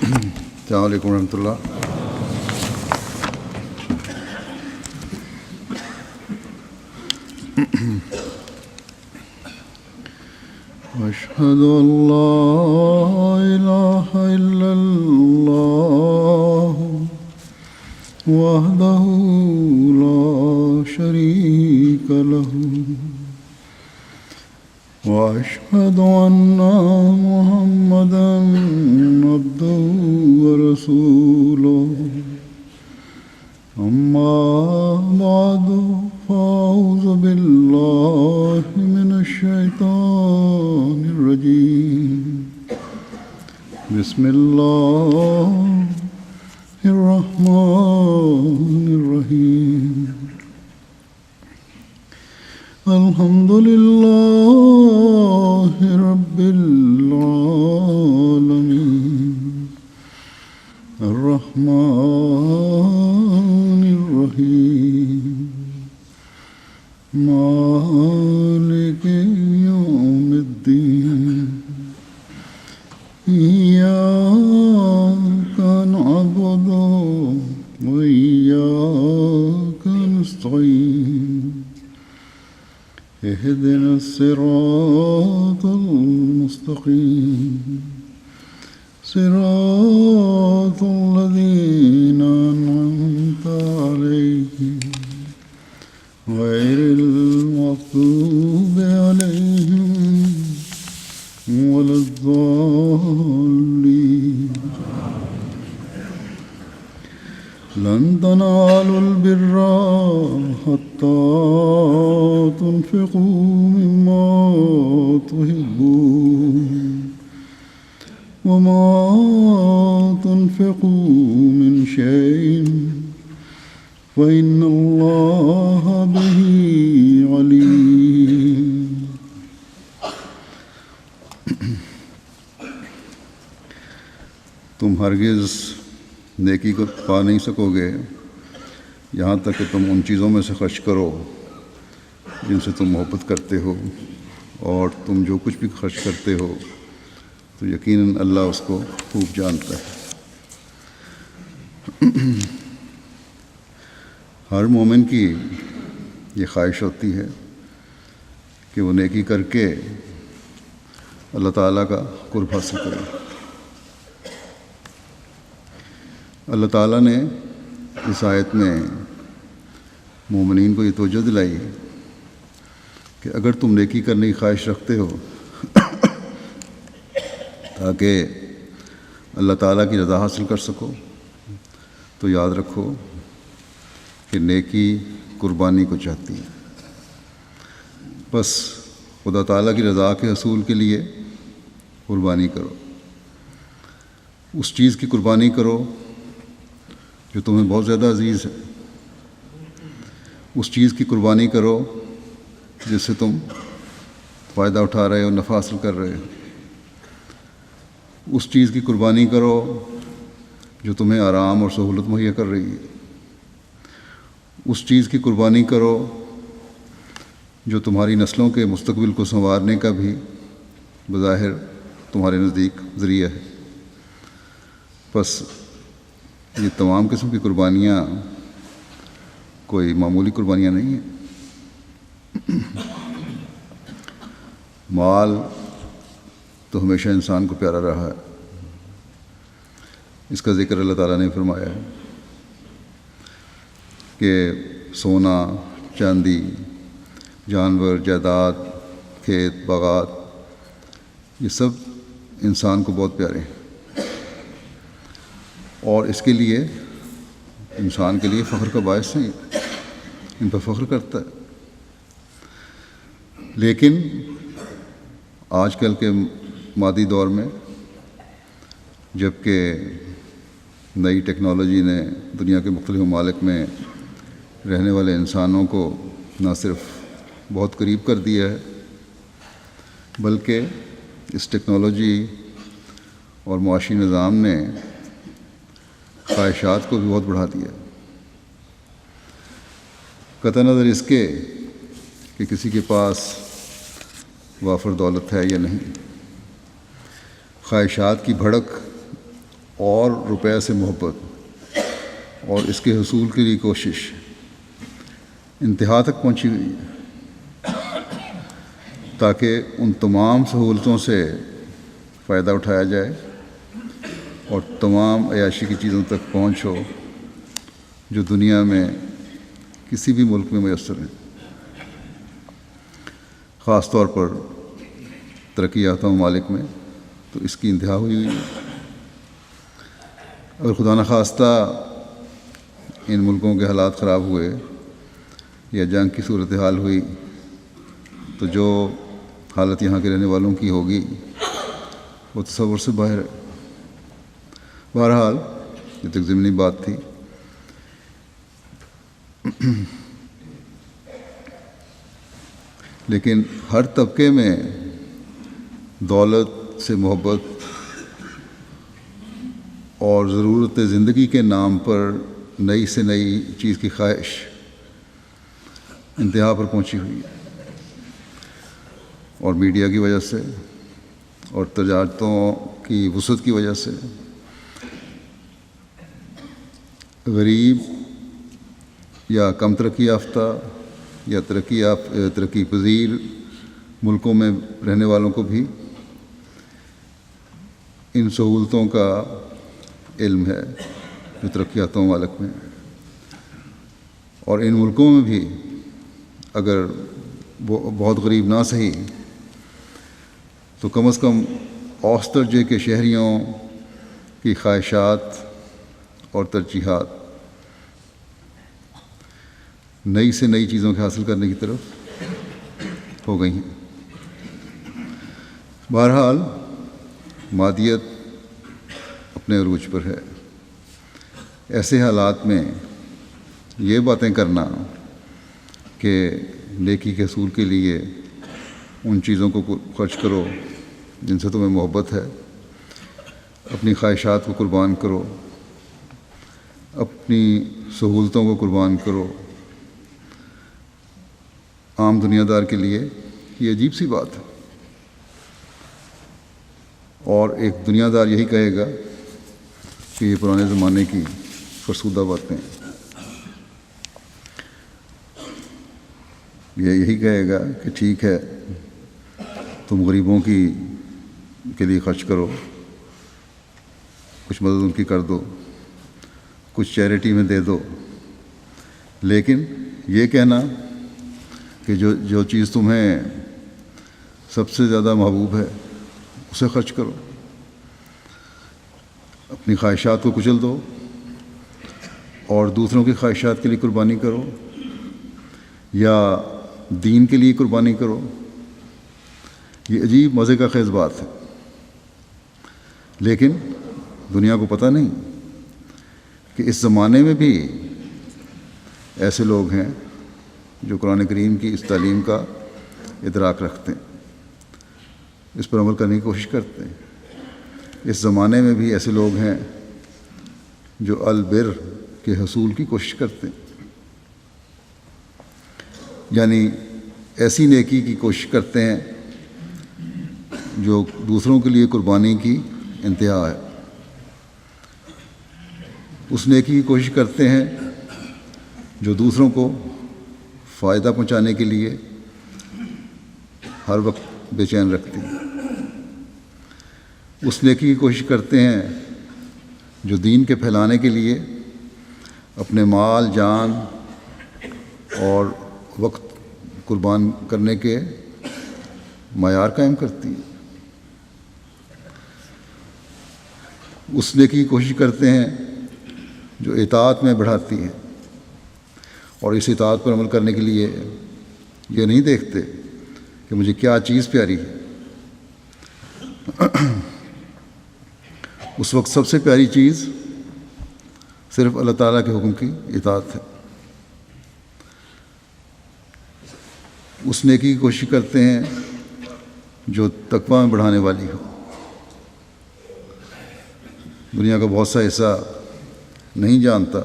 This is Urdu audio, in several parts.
السلام علیکم ورحمۃ اللہ۔ أشهد أن لا إله إلا الله وحده لا شريك له وأشهد أن محمدا عبده ورسوله أما بعد فأعوذ بالله من الشيطان الرجيم بسم الله الرحمن الرحيم الحمد لله رب العالمين الرحمن الرحيم مالك يوم الدين إياك نعبد وإياك نستعين اهدنا الصراط المستقيم صراط الذين أنعمت عليهم غير المغضوب عليهم ولا الضالين لن تنالوا البر حتى تنفقوا مما تحبون وما تنفقوا من شيء فإن الله به عليم۔ تم ہرگز نیکی کو پا نہیں سکو گے یہاں تک کہ تم ان چیزوں میں سے خرچ کرو جن سے تم محبت کرتے ہو، اور تم جو کچھ بھی خرچ کرتے ہو تو یقیناً اللہ اس کو خوب جانتا ہے۔ ہر مومن کی یہ خواہش ہوتی ہے کہ وہ نیکی کر کے اللہ تعالیٰ کا قرب حاصل کرے۔ اللہ تعالیٰ نے اس آیت میں مومنین کو یہ توجہ دلائی کہ اگر تم نیکی کرنے کی خواہش رکھتے ہو تاکہ اللہ تعالیٰ کی رضا حاصل کر سکو، تو یاد رکھو کہ نیکی قربانی کو چاہتی ہے۔ بس خدا تعالیٰ کی رضا کے حصول کے لیے قربانی کرو، اس چیز کی قربانی کرو جو تمہیں بہت زیادہ عزیز ہے، اس چیز کی قربانی کرو جس سے تم فائدہ اٹھا رہے ہو، نفع حاصل کر رہے ہو، اس چیز کی قربانی کرو جو تمہیں آرام اور سہولت مہیا کر رہی ہے، اس چیز کی قربانی کرو جو تمہاری نسلوں کے مستقبل کو سنوارنے کا بھی بظاہر تمہارے نزدیک ذریعہ ہے۔ بس یہ تمام قسم کی قربانیاں کوئی معمولی قربانیاں نہیں ہیں۔ مال تو ہمیشہ انسان کو پیارا رہا ہے، اس کا ذکر اللہ تعالیٰ نے فرمایا ہے کہ سونا، چاندی، جانور، جائیداد، کھیت، باغات، یہ سب انسان کو بہت پیارے ہیں، اور اس کے لیے انسان کے لیے فخر کا باعث ہیں، ان پر فخر کرتا ہے۔ لیکن آج کل کے مادی دور میں جب کہ نئی ٹیکنالوجی نے دنیا کے مختلف ممالک میں رہنے والے انسانوں کو نہ صرف بہت قریب کر دیا ہے بلکہ اس ٹیکنالوجی اور معاشی نظام نے خواہشات کو بھی بہت بڑھا دیا ہے، قطع نظر اس کے کہ کسی کے پاس وافر دولت ہے یا نہیں۔ خواہشات کی بھڑک اور روپے سے محبت اور اس کے حصول کے لیے کوشش انتہا تک پہنچی ہوئی ہے، تاکہ ان تمام سہولتوں سے فائدہ اٹھایا جائے اور تمام عیاشی کی چیزوں تک پہنچ ہو جو دنیا میں کسی بھی ملک میں میسر ہیں، خاص طور پر ترقی یافتہ ممالک میں تو اس کی انتہا ہوئی ہوئی ہے۔ اگر خدا نخواستہ ان ملکوں کے حالات خراب ہوئے یا جنگ کی صورتحال ہوئی تو جو حالت یہاں کے رہنے والوں کی ہوگی وہ تصور سے باہر ہے۔ بہرحال یہ تو ایک ضمنی بات تھی۔ لیکن ہر طبقے میں دولت سے محبت اور ضرورت زندگی کے نام پر نئی سے نئی چیز کی خواہش انتہا پر پہنچی ہوئی ہے، اور میڈیا کی وجہ سے اور تجارتوں کی وسعت کی وجہ سے غریب یا کم ترقی یافتہ یا ترقی پذیر ملکوں میں رہنے والوں کو بھی ان سہولتوں کا علم ہے جو ترقی یافتہ ممالک میں، اور ان ملکوں میں بھی اگر بہت غریب نہ صحیح تو کم از کم اوسط درجے کے شہریوں کی خواہشات اور ترجیحات نئی سے نئی چیزوں کے حاصل کرنے کی طرف ہو گئی ہیں۔ بہرحال مادیت اپنے عروج پر ہے۔ ایسے حالات میں یہ باتیں کرنا کہ نیکی کے حصول کے لیے ان چیزوں کو خرچ کرو جن سے تمہیں محبت ہے، اپنی خواہشات کو قربان کرو، اپنی سہولتوں کو قربان کرو، عام دنیا دار کے لیے یہ عجیب سی بات ہے۔ اور ایک دنیا دار یہی کہے گا کہ یہ پرانے زمانے کی فرسودہ باتیں، یہ یہی کہے گا کہ ٹھیک ہے تم غریبوں کے لیے خرچ کرو، کچھ مدد ان کی کر دو، کچھ چیریٹی میں دے دو، لیکن یہ کہنا کہ جو چیز تمہیں سب سے زیادہ محبوب ہے اسے خرچ کرو، اپنی خواہشات کو کچل دو اور دوسروں کی خواہشات کے لیے قربانی کرو یا دین کے لیے قربانی کرو، یہ عجیب مزے کا خیز بات ہے۔ لیکن دنیا کو پتہ نہیں کہ اس زمانے میں بھی ایسے لوگ ہیں جو قرآن کریم کی اس تعلیم کا ادراک رکھتے ہیں، اس پر عمل کرنے کی کوشش کرتے ہیں۔ اس زمانے میں بھی ایسے لوگ ہیں جو البر کے حصول کی کوشش کرتے ہیں، یعنی ایسی نیکی کی کوشش کرتے ہیں جو دوسروں کے لیے قربانی کی انتہا ہے، اس نیکی کی کوشش کرتے ہیں جو دوسروں کو فائدہ پہنچانے کے لیے ہر وقت بے چین رکھتی ہے، اس نیکی کی کوشش کرتے ہیں جو دین کے پھیلانے کے لیے اپنے مال، جان اور وقت قربان کرنے کے معیار قائم کرتی ہے، اس نیکی کی کوشش کرتے ہیں جو اطاعت میں بڑھاتی ہے، اور اس اطاعت پر عمل کرنے کے لیے یہ نہیں دیکھتے کہ مجھے کیا چیز پیاری ہے، اس وقت سب سے پیاری چیز صرف اللہ تعالیٰ کے حکم کی اطاعت ہے۔ اس نیکی کی کوشش کرتے ہیں جو تقویٰ میں بڑھانے والی ہو۔ دنیا کا بہت سا حصہ نہیں جانتا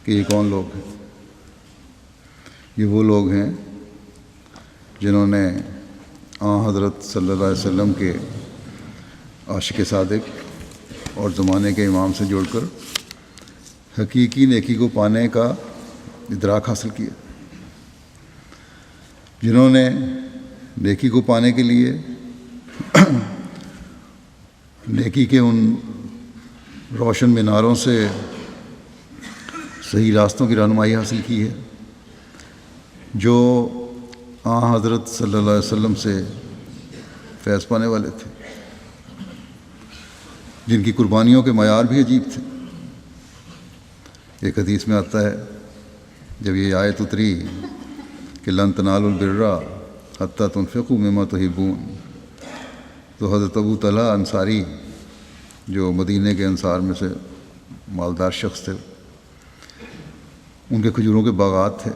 کہ یہ کون لوگ ہیں۔ یہ وہ لوگ ہیں جنہوں نے حضرت صلی اللہ علیہ وسلم کے عاشق صادق اور زمانے کے امام سے جوڑ کر حقیقی نیکی کو پانے کا ادراک حاصل کیا، جنہوں نے نیکی کو پانے کے لیے نیکی کے ان روشن میناروں سے صحیح راستوں کی رہنمائی حاصل کی ہے جو حضرت صلی اللہ علیہ وسلم سے فیض پانے والے تھے، جن کی قربانیوں کے معیار بھی عجیب تھے۔ ایک حدیث میں آتا ہے جب یہ آیت اتری کہ لن تنالوا البر حتی تنفقوا مما تحبون، تو حضرت ابو طلحہ انصاری جو مدینے کے انصار میں سے مالدار شخص تھے، ان کے کھجوروں کے باغات تھے،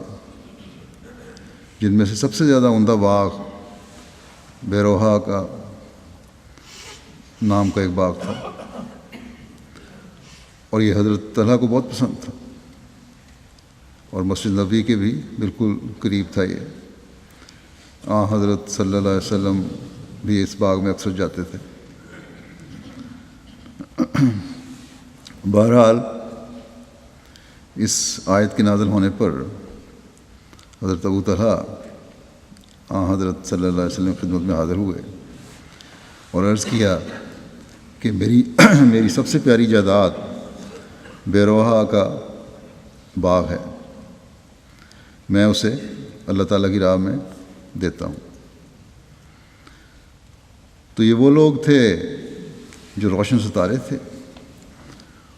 جن میں سے سب سے زیادہ عمدہ باغ بیروہا کا نام کا ایک باغ تھا، اور یہ حضرت طلحہ کو بہت پسند تھا، اور مسجد نبوی کے بھی بالکل قریب تھا یہ۔ حضرت صلی اللہ علیہ وسلم بھی اس باغ میں اکثر جاتے تھے۔ بہرحال اس آیت کے نازل ہونے پر حضرت ابو طلحہ حضرت صلی اللہ علیہ وسلم کی خدمت میں حاضر ہوئے اور عرض کیا کہ میری سب سے پیاری جائیداد بیروہا کا باغ ہے، میں اسے اللہ تعالیٰ کی راہ میں دیتا ہوں۔ تو یہ وہ لوگ تھے جو روشن ستارے تھے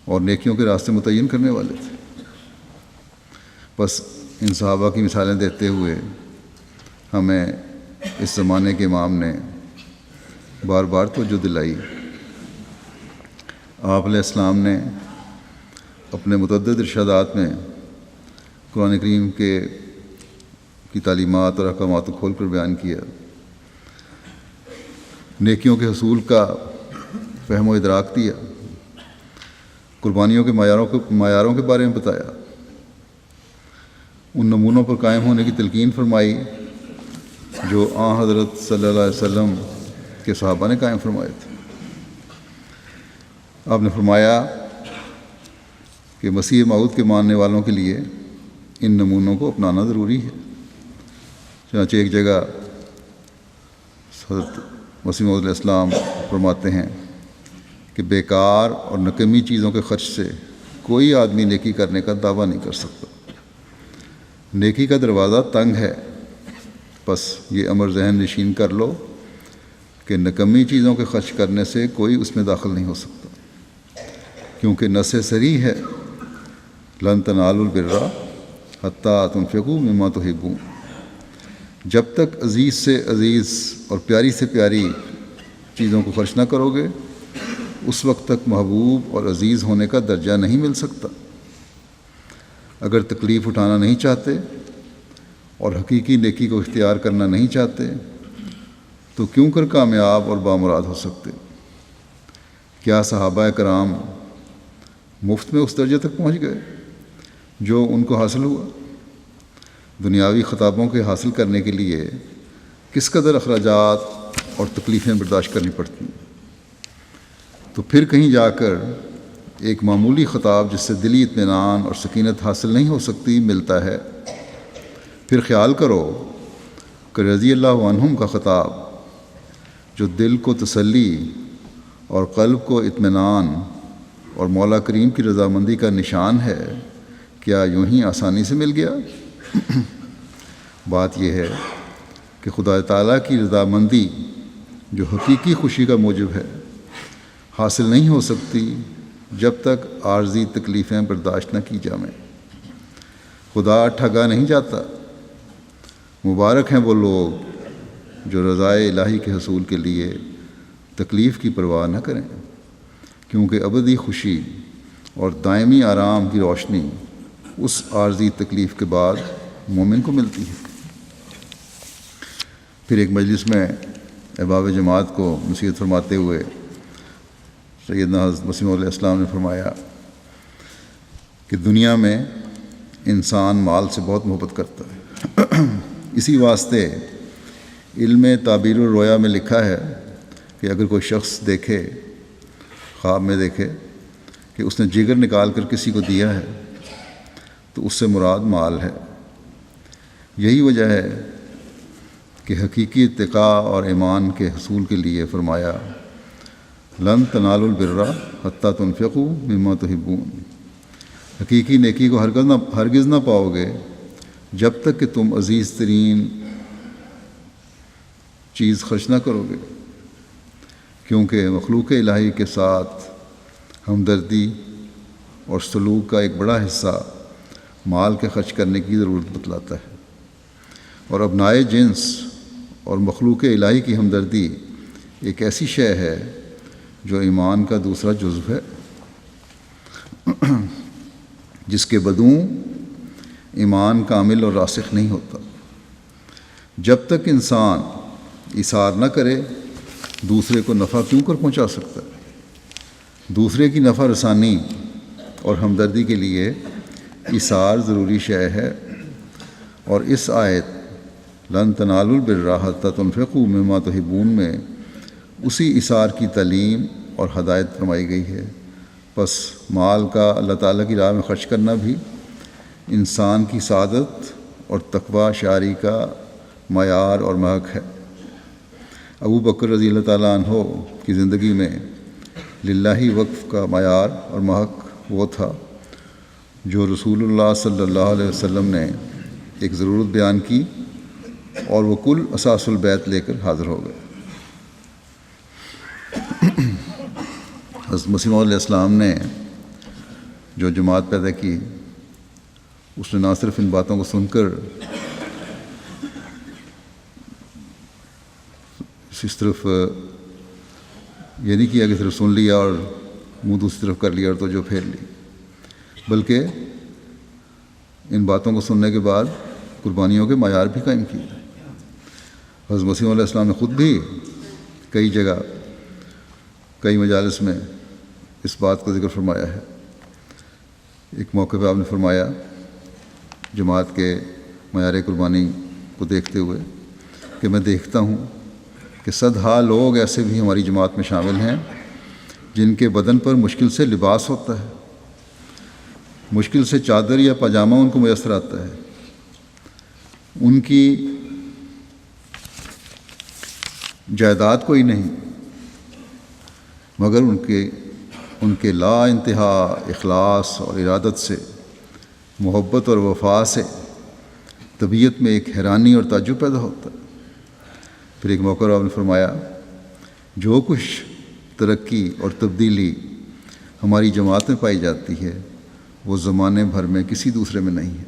اور نیکیوں کے راستے متعین کرنے والے تھے۔ بس ان صحابہ کی مثالیں دیتے ہوئے ہمیں اس زمانے کے امام نے بار بار توجہ دلائی۔ آپ علیہ السلام نے اپنے متعدد ارشادات میں قرآن کریم کی تعلیمات اور احکامات کو کھول کر بیان کیا، نیکیوں کے حصول کا فہم و ادراک دیا، قربانیوں کے معیاروں کے بارے میں بتایا، ان نمونوں پر قائم ہونے کی تلقین فرمائی جو حضرت صلی اللہ علیہ وسلم کے صحابہ نے قائم فرمائے تھے۔ آپ نے فرمایا کہ مسیح موعود کے ماننے والوں کے لیے ان نمونوں کو اپنانا ضروری ہے۔ چنانچہ ایک جگہ حضرت مسیح موعود علیہ السلام فرماتے ہیں کہ بیکار اور نکمی چیزوں کے خرچ سے کوئی آدمی نیکی کرنے کا دعویٰ نہیں کر سکتا۔ نیکی کا دروازہ تنگ ہے، بس یہ امر ذہن نشین کر لو کہ نکمی چیزوں کے خرچ کرنے سے کوئی اس میں داخل نہیں ہو سکتا، کیونکہ نص صریح ہے لن تنالوا البر حتی تنفقوا مما تحبون۔ جب تک عزیز سے عزیز اور پیاری سے پیاری چیزوں کو خرچ نہ کرو گے، اس وقت تک محبوب اور عزیز ہونے کا درجہ نہیں مل سکتا۔ اگر تکلیف اٹھانا نہیں چاہتے اور حقیقی نیکی کو اختیار کرنا نہیں چاہتے تو کیوں کر کامیاب اور بامراد ہو سکتے؟ کیا صحابہ کرام مفت میں اس درجے تک پہنچ گئے جو ان کو حاصل ہوا؟ دنیاوی خطابوں کے حاصل کرنے کے لیے کس قدر اخراجات اور تکلیفیں برداشت کرنی پڑتی ہیں، تو پھر کہیں جا کر ایک معمولی خطاب جس سے دلی اطمینان اور سکینت حاصل نہیں ہو سکتی ملتا ہے۔ پھر خیال کرو کہ رضی اللہ عنہم کا خطاب جو دل کو تسلی اور قلب کو اطمینان اور مولا کریم کی رضامندی کا نشان ہے، کیا یوں ہی آسانی سے مل گیا؟ بات یہ ہے کہ خدا تعالیٰ کی رضامندی جو حقیقی خوشی کا موجب ہے حاصل نہیں ہو سکتی جب تک عارضی تکلیفیں برداشت نہ کی جائیں۔ خدا ٹھگا نہیں جاتا۔ مبارک ہیں وہ لوگ جو رضائے الہی کے حصول کے لیے تکلیف کی پرواہ نہ کریں، کیونکہ ابدی خوشی اور دائمی آرام کی روشنی اس عارضی تکلیف کے بعد مومن کو ملتی ہے۔ پھر ایک مجلس میں احباب جماعت کو نصیحت فرماتے ہوئے سیدنا حضرت مسیح علیہ السلام نے فرمایا کہ دنیا میں انسان مال سے بہت محبت کرتا ہے، اسی واسطے علم تعبیر الرؤیا میں لکھا ہے کہ اگر کوئی شخص دیکھے خواب میں دیکھے کہ اس نے جگر نکال کر کسی کو دیا ہے تو اس سے مراد مال ہے۔ یہی وجہ ہے کہ حقیقی اتقاء اور ایمان کے حصول کے لیے فرمایا لن تنالوا البر حتی تنفقوا مما تحبون، حقیقی نیکی کو ہرگز نہ پاؤ گے جب تک کہ تم عزیز ترین چیز خرچ نہ کرو گے، کیونکہ مخلوق الہی کے ساتھ ہمدردی اور سلوک کا ایک بڑا حصہ مال کے خرچ کرنے کی ضرورت بتلاتا ہے، اور ابنائے جنس اور مخلوق الہی کی ہمدردی ایک ایسی شے ہے جو ایمان کا دوسرا جزو ہے، جس کے بدوں ایمان کامل اور راسخ نہیں ہوتا۔ جب تک انسان ایثار نہ کرے دوسرے کو نفع کیوں کر پہنچا سکتا ہے؟ دوسرے کی نفع رسانی اور ہمدردی کے لیے ایثار ضروری شے ہے، اور اس آیت لن تنالوا البر حتی تنفقوا مما تحبون میں اسی ایثار کی تعلیم اور ہدایت فرمائی گئی ہے۔ پس مال کا اللہ تعالیٰ کی راہ میں خرچ کرنا بھی انسان کی سعادت اور تقوی شعاری کا معیار اور محک ہے۔ ابو بکر رضی اللہ تعالیٰ عنہ کی زندگی میں للہ وقف کا معیار اور محک وہ تھا جو رسول اللہ صلی اللہ علیہ وسلم نے ایک ضرورت بیان کی اور وہ کل اساس البیت لے کر حاضر ہو گئے۔ حضرت مسیح موعود علیہ السلام نے جو جماعت پیدا کی اس نے نہ صرف ان باتوں کو سن کر اس طرف یہ نہیں کیا کہ صرف سن لیا اور منہ دوسری طرف کر لیا اور توجہ پھیر لی، بلکہ ان باتوں کو سننے کے بعد قربانیوں کے معیار بھی قائم کیے۔ حضرت مسیح علیہ السلام نے خود بھی کئی جگہ کئی مجالس میں اس بات کو ذکر فرمایا ہے۔ ایک موقع پہ آپ نے فرمایا جماعت کے معیار قربانی کو دیکھتے ہوئے کہ میں دیکھتا ہوں کہ صدہا لوگ ایسے بھی ہماری جماعت میں شامل ہیں جن کے بدن پر مشکل سے لباس ہوتا ہے، مشکل سے چادر یا پاجامہ ان کو میسر آتا ہے، ان کی جائیداد کوئی نہیں، مگر ان کے لا انتہا اخلاص اور ارادت سے، محبت اور وفا سے طبیعت میں ایک حیرانی اور تعجب پیدا ہوتا ہے۔ پھر ایک موقع آپ نے فرمایا جو کچھ ترقی اور تبدیلی ہماری جماعت میں پائی جاتی ہے وہ زمانے بھر میں کسی دوسرے میں نہیں ہے،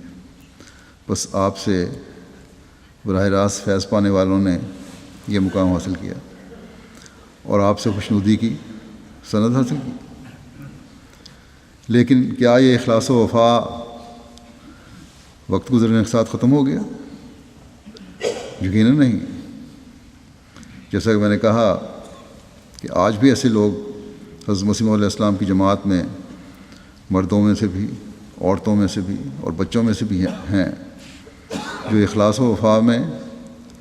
بس آپ سے براہ راست فیض پانے والوں نے یہ مقام حاصل کیا اور آپ سے خوشنودی کی سند حاصل کی۔ لیکن کیا یہ اخلاص و وفا وقت گزرنے کے ساتھ ختم ہو گیا؟ یقیناً نہیں۔ جیسا کہ میں نے کہا کہ آج بھی ایسے لوگ حضرت مسیح علیہ السلام کی جماعت میں مردوں میں سے بھی، عورتوں میں سے بھی اور بچوں میں سے بھی ہیں جو اخلاص و وفا میں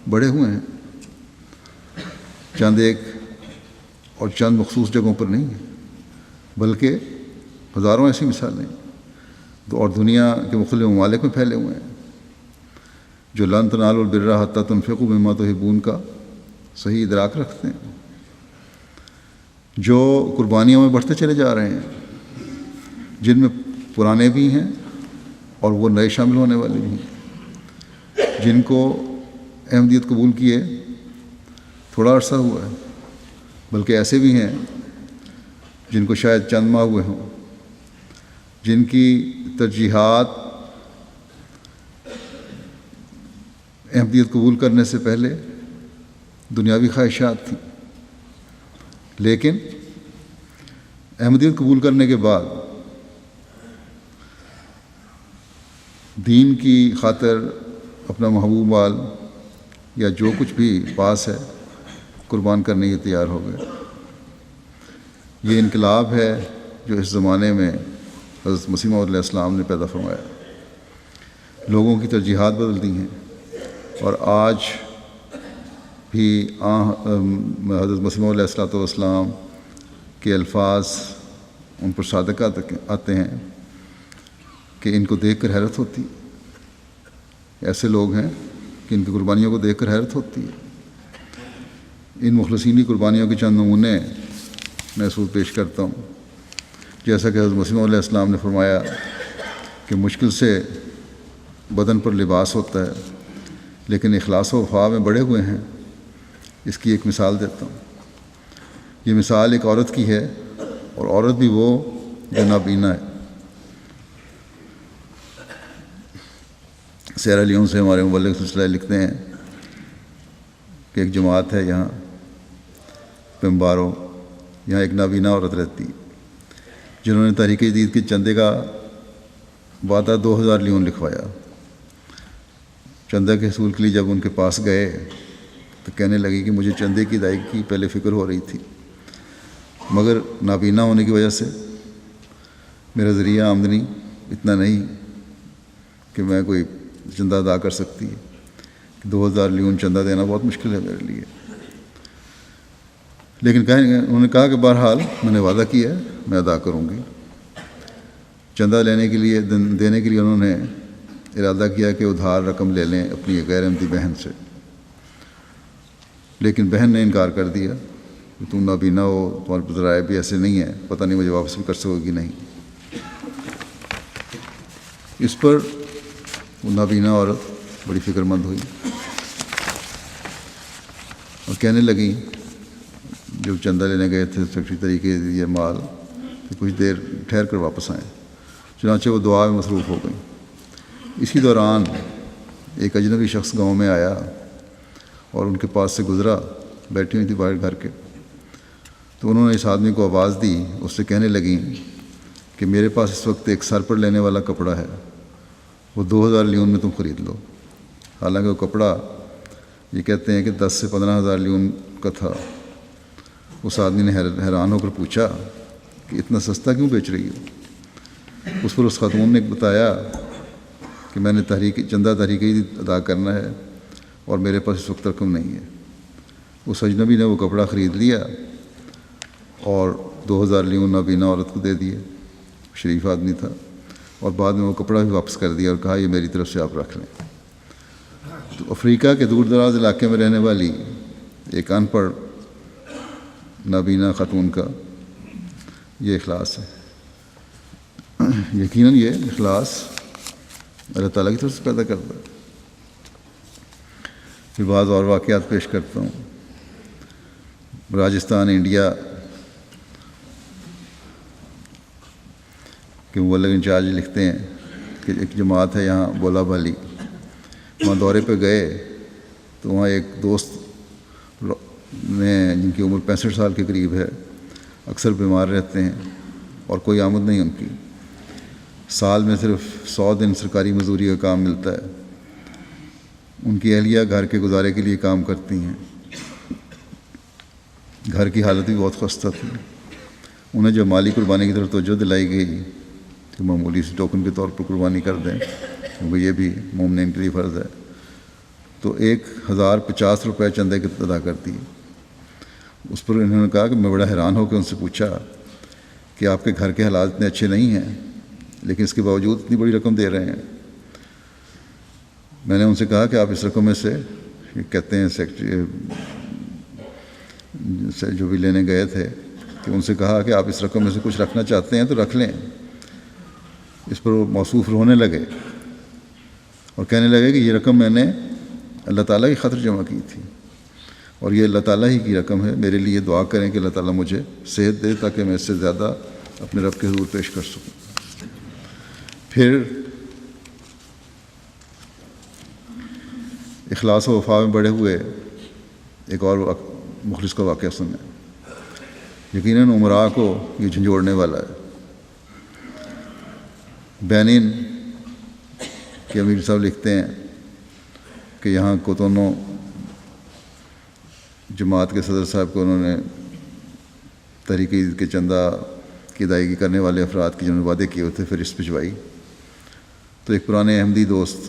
بڑھے ہوئے ہیں، چند ایک اور چند مخصوص جگہوں پر نہیں ہیں، بلکہ ہزاروں ایسی مثالیں اور دنیا کے مختلف ممالک میں پھیلے ہوئے ہیں جو لن تنالوا البر حتی تنفقوا مما تحبون کا صحیح ادراک رکھتے ہیں، جو قربانیوں میں بڑھتے چلے جا رہے ہیں، جن میں پرانے بھی ہیں اور وہ نئے شامل ہونے والے بھی ہیں، جن کو احمدیت قبول کیے تھوڑا عرصہ ہوا ہے، بلکہ ایسے بھی ہیں جن کو شاید چند ماہ ہوئے ہوں، جن کی ترجیحات احمدیت قبول کرنے سے پہلے دنیاوی خواہشات تھیں، لیکن احمدیت قبول کرنے کے بعد دین کی خاطر اپنا محبوب مال یا جو کچھ بھی پاس ہے قربان کرنے کے تیار ہو گئے۔ یہ انقلاب ہے جو اس زمانے میں حضرت مسیح موعود علیہ السلام نے پیدا فرمایا۔ لوگوں کی ترجیحات بدل دی ہیں، اور آج بھی حضرت مسیح موعود علیہ السلام کے الفاظ ان پر صادق آتے ہیں کہ ان کو دیکھ کر حیرت ہوتی ہے۔ ایسے لوگ ہیں کہ ان کی قربانیوں کو دیکھ کر حیرت ہوتی ہے۔ ان مخلصین کی قربانیوں کے چند نمونے میں سود پیش کرتا ہوں۔ جیسا کہ حضرت مسیح علیہ السلام نے فرمایا کہ مشکل سے بدن پر لباس ہوتا ہے لیکن اخلاص و وفا میں بڑے ہوئے ہیں۔ اس کی ایک مثال دیتا ہوں۔ یہ مثال ایک عورت کی ہے، اور عورت بھی وہ جو نابینا ہے۔ سیرا لیون سے ہمارے مبلغ سلسلہ لکھتے ہیں کہ ایک جماعت ہے یہاں پمبارو، یہاں ایک نابینا عورت رہتی جنہوں نے تحریک جدید کے چندے کا وعدہ 2000 لیون لکھوایا۔ چندہ کے حصول کے لیے جب ان کے پاس گئے تو کہنے لگی کہ مجھے چندے کی ادائیگی کی پہلے فکر ہو رہی تھی، مگر نابینا ہونے کی وجہ سے میرا ذریعہ آمدنی اتنا نہیں کہ میں کوئی چندہ ادا کر سکتی ہے۔ 2000 لیون چندہ دینا بہت مشکل ہے میرے لیے۔ لیکن انہوں نے کہا کہ بہرحال میں نے وعدہ کیا ہے، میں ادا کروں گی۔ چندہ دینے کے لیے انہوں نے ارادہ کیا کہ ادھار رقم لے لیں اپنی غیر احمدی بہن سے، لیکن بہن نے انکار کر دیا کہ تم نابینا ہو، تمہارے پاس ذرائع بھی ایسے نہیں ہیں، پتہ نہیں مجھے واپس بھی کر سکو گی نہیں۔ اس پر وہ نابینا عورت بڑی فکر مند ہوئی اور کہنے لگی، جو چندہ لینے گئے تھے سیکرٹری طریقے یہ مال کہ کچھ دیر ٹھہر کر واپس آئیں۔ چنانچہ وہ دعا میں مصروف ہو گئیں۔ اسی دوران ایک اجنبی شخص گاؤں میں آیا اور ان کے پاس سے گزرا، بیٹھی ہوئی تھی باہر گھر کے، تو انہوں نے اس آدمی کو آواز دی، اس سے کہنے لگیں کہ میرے پاس اس وقت ایک سر پر لینے والا کپڑا ہے، وہ 2000 لیون میں تم خرید لو۔ حالانکہ وہ کپڑا یہ کہتے ہیں کہ 10 سے 15,000 لیون کا تھا۔ اس آدمی نے حیران ہو کر پوچھا کہ اتنا سستا کیوں بیچ رہی ہو؟ اس پر اس خاتون نے بتایا کہ میں نے چندہ تحریک ادا کرنا ہے اور میرے پاس اس وقت رقم نہیں ہے۔ اس اجنبی نے وہ کپڑا خرید لیا اور 2000 لیون نابینا عورت کو دے دیے۔ شریف آدمی تھا، اور بعد میں وہ کپڑا بھی واپس کر دیا اور کہا یہ میری طرف سے آپ رکھ لیں۔ تو افریقہ کے دور دراز علاقے میں رہنے والی ایک ان پڑھ نابینا خاتون کا یہ اخلاص ہے۔ یقیناً یہ اخلاص اللہ تعالیٰ کی طرف سے پیدا کرتا ہے۔ پھر بعض اور واقعات پیش کرتا ہوں۔ راجستھان انڈیا کے مبلغ انچارج لکھتے ہیں کہ ایک جماعت ہے یہاں بولا بھالی، وہاں دورے پہ گئے تو وہاں ایک دوست نے جن کی عمر 65 سال کے قریب ہے، اکثر بیمار رہتے ہیں اور کوئی آمد نہیں ان کی۔ سال میں صرف 100 دن سرکاری مزدوری کا کام ملتا ہے۔ ان کی اہلیہ گھر کے گزارے کے لیے کام کرتی ہیں۔ گھر کی حالت بھی بہت خستہ تھی۔ انہیں جب مالی قربانی کی طرف توجہ دلائی گئی کہ معمولی سے ٹوکن کے طور پر قربانی کر دیں کیونکہ یہ بھی مومنین کے لیے فرض ہے، تو 1050 روپے چندے کے ادا کرتی ہے۔ اس پر انہوں نے کہا کہ میں بڑا حیران ہو کے ان سے پوچھا کہ آپ کے گھر کے حالات اتنے اچھے نہیں ہیں لیکن اس کے باوجود اتنی بڑی رقم دے رہے ہیں۔ میں نے ان سے کہا کہ آپ اس رقم میں سے، یہ کہتے ہیں سیکرٹری جو بھی لینے گئے تھے، کہ ان سے کہا کہ آپ اس رقم میں سے کچھ رکھنا چاہتے ہیں تو رکھ لیں۔ اس پر وہ موصوف رونے لگے اور کہنے لگے کہ یہ رقم میں نے اللہ تعالیٰ کی خاطر جمع کی تھی اور یہ اللہ تعالیٰ ہی کی رقم ہے، میرے لیے دعا کریں کہ اللہ تعالیٰ مجھے صحت دے تاکہ میں اس سے زیادہ اپنے رب کے حضور پیش کر سکوں۔ پھر اخلاص و وفا میں بڑے ہوئے ایک اور مخلص کا واقعہ سنیں۔ یقیناً عمراء کو یہ جھنجھوڑنے والا ہے۔ بینن کے امیر صاحب لکھتے ہیں کہ یہاں کوتونو جماعت کے صدر صاحب کو انہوں نے تحریک کے چندہ کی ادائیگی کرنے والے افراد کی جنہوں نے وعدے کیے ہوئے تھے فہرست بھجوائی، تو ایک پرانے احمدی دوست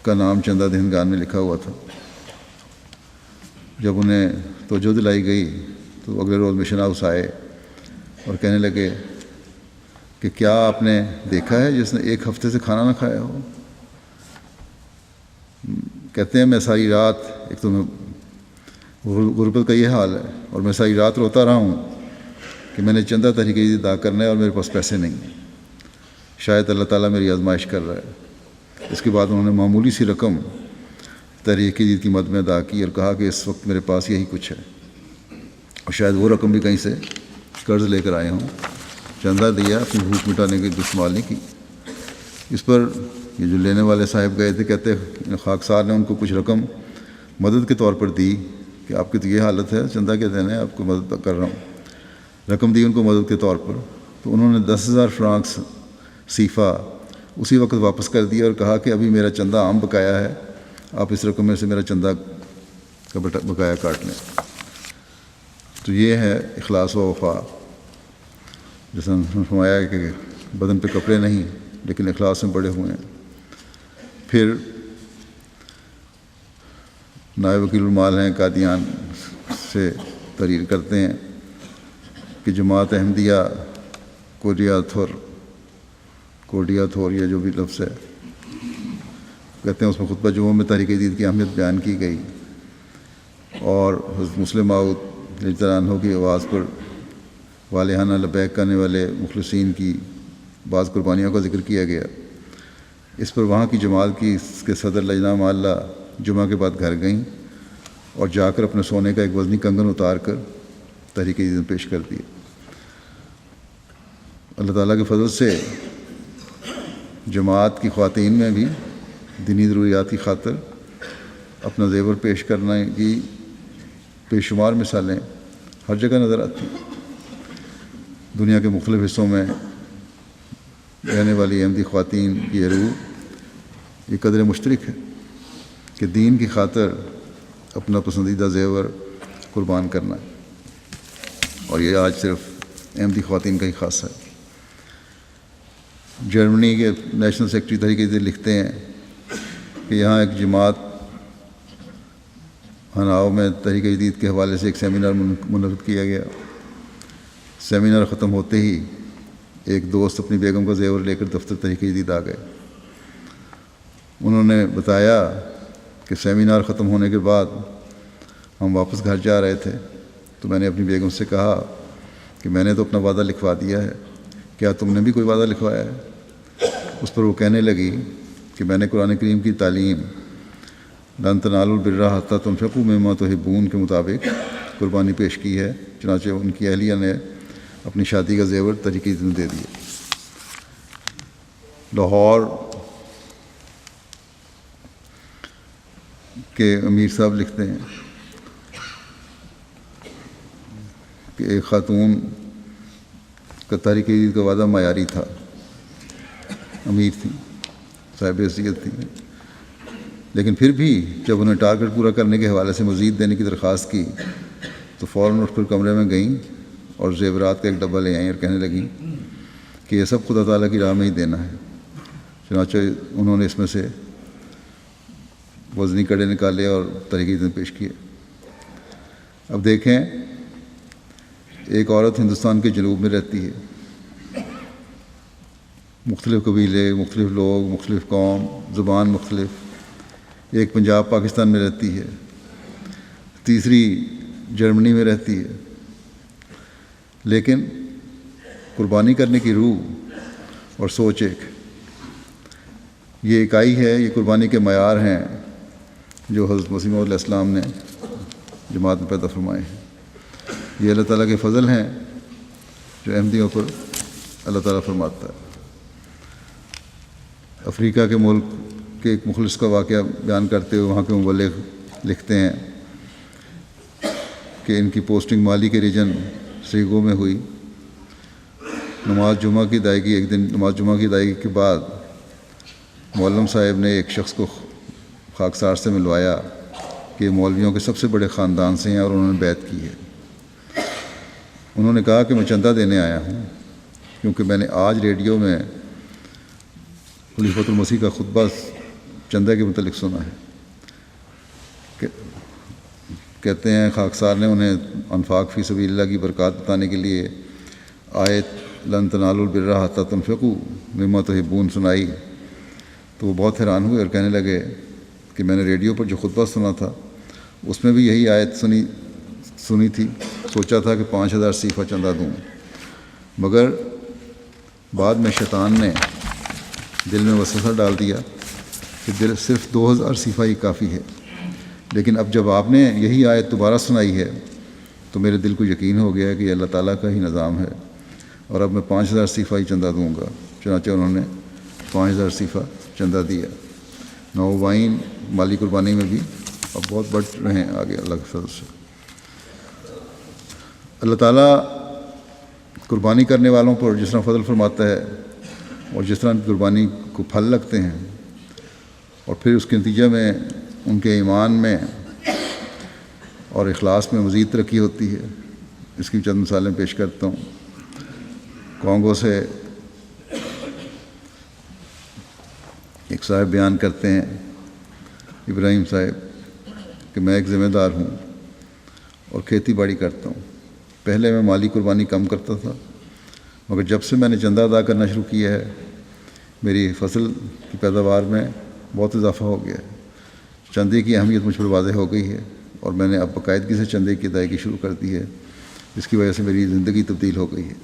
کا نام چندہ دہندگان میں لکھا ہوا تھا۔ جب انہیں توجہ دلائی گئی تو تو اگلے روز مشن ہاؤس آئے اور کہنے لگے کہ کیا آپ نے دیکھا ہے جس نے ایک ہفتے سے کھانا نہ کھایا ہو؟ کہتے ہیں میں ساری رات، ایک تو غربت کا یہ حال ہے، اور میں ساری رات روتا رہا ہوں کہ میں نے چندہ تحریک جدید ادا کرنا ہے اور میرے پاس پیسے نہیں ہیں، شاید اللہ تعالیٰ میری آزمائش کر رہا ہے۔ اس کے بعد انہوں نے معمولی سی رقم تحریک جدید کی مد میں ادا کی اور کہا کہ اس وقت میرے پاس یہی کچھ ہے، اور شاید وہ رقم بھی کہیں سے قرض لے کر آئے ہوں، چندہ دیا، اپنی بھوک مٹانے کی استعمال نہیں کی۔ اس پر یہ جو لینے والے صاحب گئے تھے، کہتے خاکسار نے ان کو کچھ رقم مدد کے طور پر دی کہ آپ کی تو یہ حالت ہے، چندہ کیا دینا ہے، آپ کو مدد کر رہا ہوں۔ رقم دی ان کو مدد کے طور پر، تو انہوں نے 10,000 فرانکس صیفہ اسی وقت واپس کر دیا اور کہا کہ ابھی میرا چندہ عام بقایا ہے، آپ اس رقم میں سے میرا چندہ کا بقایا کاٹ لیں۔ تو یہ ہے اخلاص و وفا، جیسا فرمایا کہ بدن پہ کپڑے نہیں لیکن اخلاص میں بڑے ہوئے ہیں۔ پھر نائب وکیل المال ہیں، قادیان سے تحریر کرتے ہیں کہ جماعت احمدیہ کوڈیا تھور یا جو بھی لفظ ہے، کہتے ہیں اس میں خطبہ جمعہ میں تحریک جدید کی اہمیت بیان کی گئی، اور حضرت مسلم موعود رضی اللہ عنہ کی آواز پر والہانہ لبیک کرنے والے مخلصین کی بعض قربانیوں کا ذکر کیا گیا۔ اس پر وہاں کی جماعت کی اس کے صدر لجنہ معلّہ جمعہ کے بعد گھر گئیں اور جا کر اپنے سونے کا ایک وزنی کنگن اتار کر تحریک جدید میں پیش کر دیا۔ اللہ تعالیٰ کے فضل سے جماعت کی خواتین میں بھی دینی ضروریات کی خاطر اپنا زیور پیش کرنے کی بے شمار مثالیں ہر جگہ نظر آتی ہیں۔ دنیا کے مختلف حصوں میں رہنے والی احمدی خواتین کی روح یہ قدر مشترک ہے کہ دین کی خاطر اپنا پسندیدہ زیور قربان کرنا ہے، اور یہ آج صرف احمدی خواتین کا ہی خاصہ ہے۔ جرمنی کے نیشنل سیکرٹری تحریک جدید لکھتے ہیں کہ یہاں ایک جماعت ہناؤ میں تحریک جدید کے حوالے سے ایک سیمینار منعقد کیا گیا۔ سیمینار ختم ہوتے ہی ایک دوست اپنی بیگم کا زیور لے کر دفتر تحریک جدید آ گئے۔ انہوں نے بتایا کہ سیمینار ختم ہونے کے بعد ہم واپس گھر جا رہے تھے، تو میں نے اپنی بیگم سے کہا کہ میں نے تو اپنا وعدہ لکھوا دیا ہے، کیا تم نے بھی کوئی وعدہ لکھوایا ہے؟ اس پر وہ کہنے لگی کہ میں نے قرآن کریم کی تعلیم لن تنالوا البر حتی تنفقوا مما تحبون کے مطابق قربانی پیش کی ہے، چنانچہ ان کی اہلیہ نے اپنی شادی کا زیور تحریک جدید میں دے دیا۔ لاہور کے امیر صاحب لکھتے ہیں کہ ایک خاتون کا تحریک جدید کا وعدہ معیاری تھا، امیر تھیں، صاحب حیثیت تھیں، لیکن پھر بھی جب انہیں ٹارگٹ پورا کرنے کے حوالے سے مزید دینے کی درخواست کی تو فوراً اٹھ کر کمرے میں گئیں اور زیورات کا ایک ڈبہ لے آئیں اور کہنے لگیں کہ یہ سب خدا تعالیٰ کی راہ میں ہی دینا ہے۔ چنانچہ انہوں نے اس میں سے وزنی کڑے نکالے اور تحریک جدید میں پیش کیے۔ اب دیکھیں، ایک عورت ہندوستان کے جنوب میں رہتی ہے، مختلف قبیلے، مختلف لوگ، مختلف قوم، زبان مختلف، ایک پنجاب پاکستان میں رہتی ہے، تیسری جرمنی میں رہتی ہے، لیکن قربانی کرنے کی روح اور سوچ ایک، یہ اکائی ہے، یہ قربانی کے معیار ہیں جو حضرت مسیح موعود علیہ السلام نے جماعت میں پیدا فرمائے ہیں۔ یہ اللہ تعالیٰ کے فضل ہیں جو احمدیوں پر اللہ تعالیٰ فرماتا ہے۔ افریقہ کے ملک کے ایک مخلص کا واقعہ بیان کرتے ہوئے وہاں کے مبلغ لکھتے ہیں کہ ان کی پوسٹنگ مالی کے ریجن سیگو میں ہوئی۔ نماز جمعہ کی ادائیگی، ایک دن نماز جمعہ کی ادائیگی کے بعد معلم صاحب نے ایک شخص کو خاکسار سے ملوایا کہ یہ مولویوں کے سب سے بڑے خاندان سے ہیں اور انہوں نے بیعت کی ہے۔ انہوں نے کہا کہ میں چندہ دینے آیا ہوں کیونکہ میں نے آج ریڈیو میں خلیفۃ المسیح کا خطبہ چندہ کے متعلق سنا ہے کہتے ہیں خاکسار نے انہیں انفاق فی سبیل اللہ کی برکات بتانے کے لیے آیت لن تنالوا البر حتی تنفقوا مما تحبون سنائی تو وہ بہت حیران ہوئے اور کہنے لگے کہ میں نے ریڈیو پر جو خطبہ سنا تھا اس میں بھی یہی آیت سنی تھی، سوچا تھا کہ 5000 صیفہ چندہ دوں، مگر بعد میں شیطان نے دل میں وسوسہ ڈال دیا کہ صرف 2000 صیفہ ہی کافی ہے۔ لیکن اب جب آپ نے یہی آیت دوبارہ سنائی ہے تو میرے دل کو یقین ہو گیا کہ یہ اللہ تعالیٰ کا ہی نظام ہے، اور اب میں 5000 صیفہ ہی چندہ دوں گا۔ چنانچہ انہوں نے 5000 صیفہ چندہ دیا۔ نوآبائین مالی قربانی میں بھی اب بہت بڑھ رہے ہیں آگے اللہ کے فضل سے۔ اللہ تعالیٰ قربانی کرنے والوں پر جس طرح فضل فرماتا ہے اور جس طرح قربانی کو پھل لگتے ہیں اور پھر اس کے نتیجے میں ان کے ایمان میں اور اخلاص میں مزید ترقی ہوتی ہے، اس کی چند مثالیں پیش کرتا ہوں۔ کانگو سے ایک صاحب بیان کرتے ہیں، ابراہیم صاحب، کہ میں ایک ذمہ دار ہوں اور کھیتی باڑی کرتا ہوں۔ پہلے میں مالی قربانی کم کرتا تھا، مگر جب سے میں نے چندہ ادا کرنا شروع کیا ہے میری فصل کی پیداوار میں بہت اضافہ ہو گیا ہے۔ چندے کی اہمیت مجھ پر واضح ہو گئی ہے اور میں نے اب باقاعدگی سے چندے کی ادائیگی شروع کر دی ہے، جس کی وجہ سے میری زندگی تبدیل ہو گئی ہے۔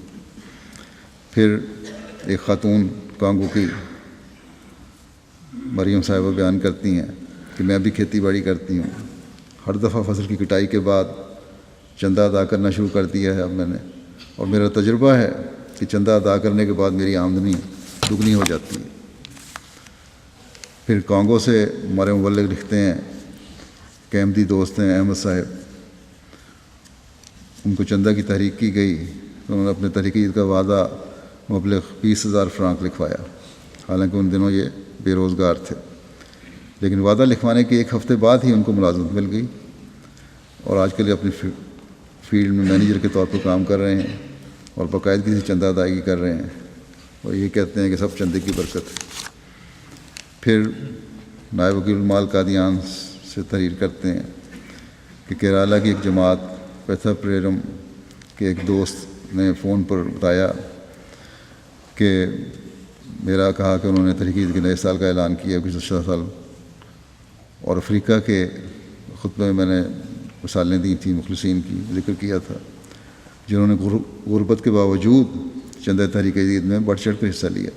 پھر ایک خاتون کانگو کی مریم صاحبہ بیان کرتی ہیں کہ میں بھی کھیتی باڑی کرتی ہوں، ہر دفعہ فصل کی کٹائی کے بعد چندہ ادا کرنا شروع کر دیا ہے اب میں نے، اور میرا تجربہ ہے کہ چندہ ادا کرنے کے بعد میری آمدنی دگنی ہو جاتی ہے۔ پھر کانگو سے ہمارے مبلغ لکھتے ہیں کہ احمدی دوست ہیں احمد صاحب، ان کو چندہ کی تحریک کی گئی تو انہوں نے اپنے تحریک عید کا وعدہ مبلغ 20,000 فرانک لکھوایا، حالانکہ ان دنوں یہ بے روزگار تھے، لیکن وعدہ لکھوانے کے ایک ہفتے بعد ہی ان کو ملازمت مل گئی اور آج کل اپنی فیلڈ میں مینیجر کے طور پر کام کر رہے ہیں اور باقاعدگی سے چندہ ادائیگی کر رہے ہیں، اور یہ کہتے ہیں کہ سب چندے کی برکت ہے۔ پھر نائب وکیل المال قادیان سے تحریر کرتے ہیں کہ کیرالہ کی ایک جماعت پیتھا پریرم کے ایک دوست نے فون پر بتایا کہ میرا کہا کہ انہوں نے تحریک عید کے نئے سال کا اعلان کیا گزشتہ سال، اور افریقہ کے خطبے میں نے مثالیں دی تھیں مخلصین کی، ذکر کیا تھا جنہوں نے غربت کے باوجود چندہ تحریک عید میں بڑھ چڑھ کر حصہ لیا،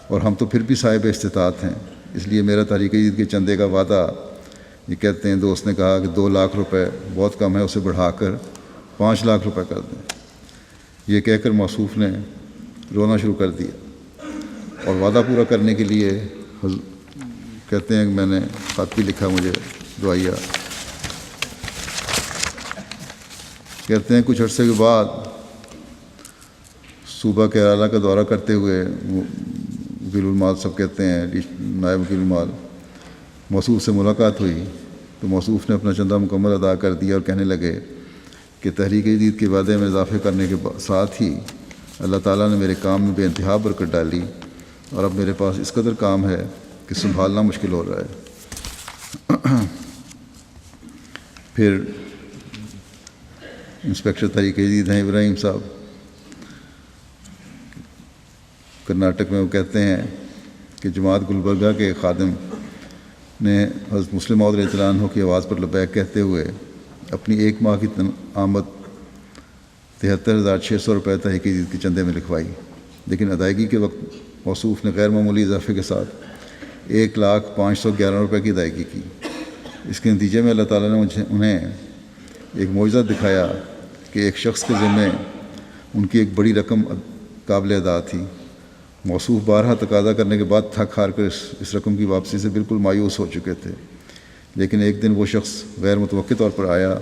اور ہم تو پھر بھی صاحب استطاعت ہیں، اس لیے میرا تحریک عید کے چندے کا وعدہ، یہ کہتے ہیں دوست نے کہا کہ 2 لاکھ روپے بہت کم ہے، اسے بڑھا کر 5 لاکھ روپے کر دیں۔ یہ کہہ کر موصوف نے رونا شروع کر دیا اور وعدہ پورا کرنے کے لیے کہتے ہیں کہ میں نے خط بھی لکھا مجھے دعائیا۔ کہتے ہیں کچھ عرصے کے بعد صوبہ کیرالہ کا دورہ کرتے ہوئے وکیل المال سب کہتے ہیں نائب وکیل المال موصوف سے ملاقات ہوئی تو موصوف نے اپنا چندہ مکمل ادا کر دیا اور کہنے لگے کہ تحریک جدید کے وعدے میں اضافے کرنے کے ساتھ ہی اللہ تعالیٰ نے میرے کام میں بے انتہا برکت ڈالی، اور اب میرے پاس اس قدر کام ہے کہ سنبھالنا مشکل ہو رہا ہے۔ پھر انسپیکٹر تحریک جدید ہیں ابراہیم صاحب، کرناٹک میں، وہ کہتے ہیں کہ جماعت گلبرگہ کے خادم نے حضرت مسلم موعود رضی اللہ عنہ کی آواز پر لبیک کہتے ہوئے اپنی 1 ماہ کی آمد 73,600 روپے تحریک جدید کے چندے میں لکھوائی، لیکن ادائیگی کے وقت موصوف نے غیر معمولی اضافے کے ساتھ 1,05,11 روپے کی ادائیگی کی۔ اس کے نتیجے میں اللہ تعالیٰ نے انہیں ایک معجزہ دکھایا کہ ایک شخص کے ذمے ان کی ایک بڑی رقم قابل ادا تھی۔ موصوف بارہا تقاضا کرنے کے بعد تھک ہار کر اس رقم کی واپسی سے بالکل مایوس ہو چکے تھے، لیکن ایک دن وہ شخص غیر متوقع طور پر آیا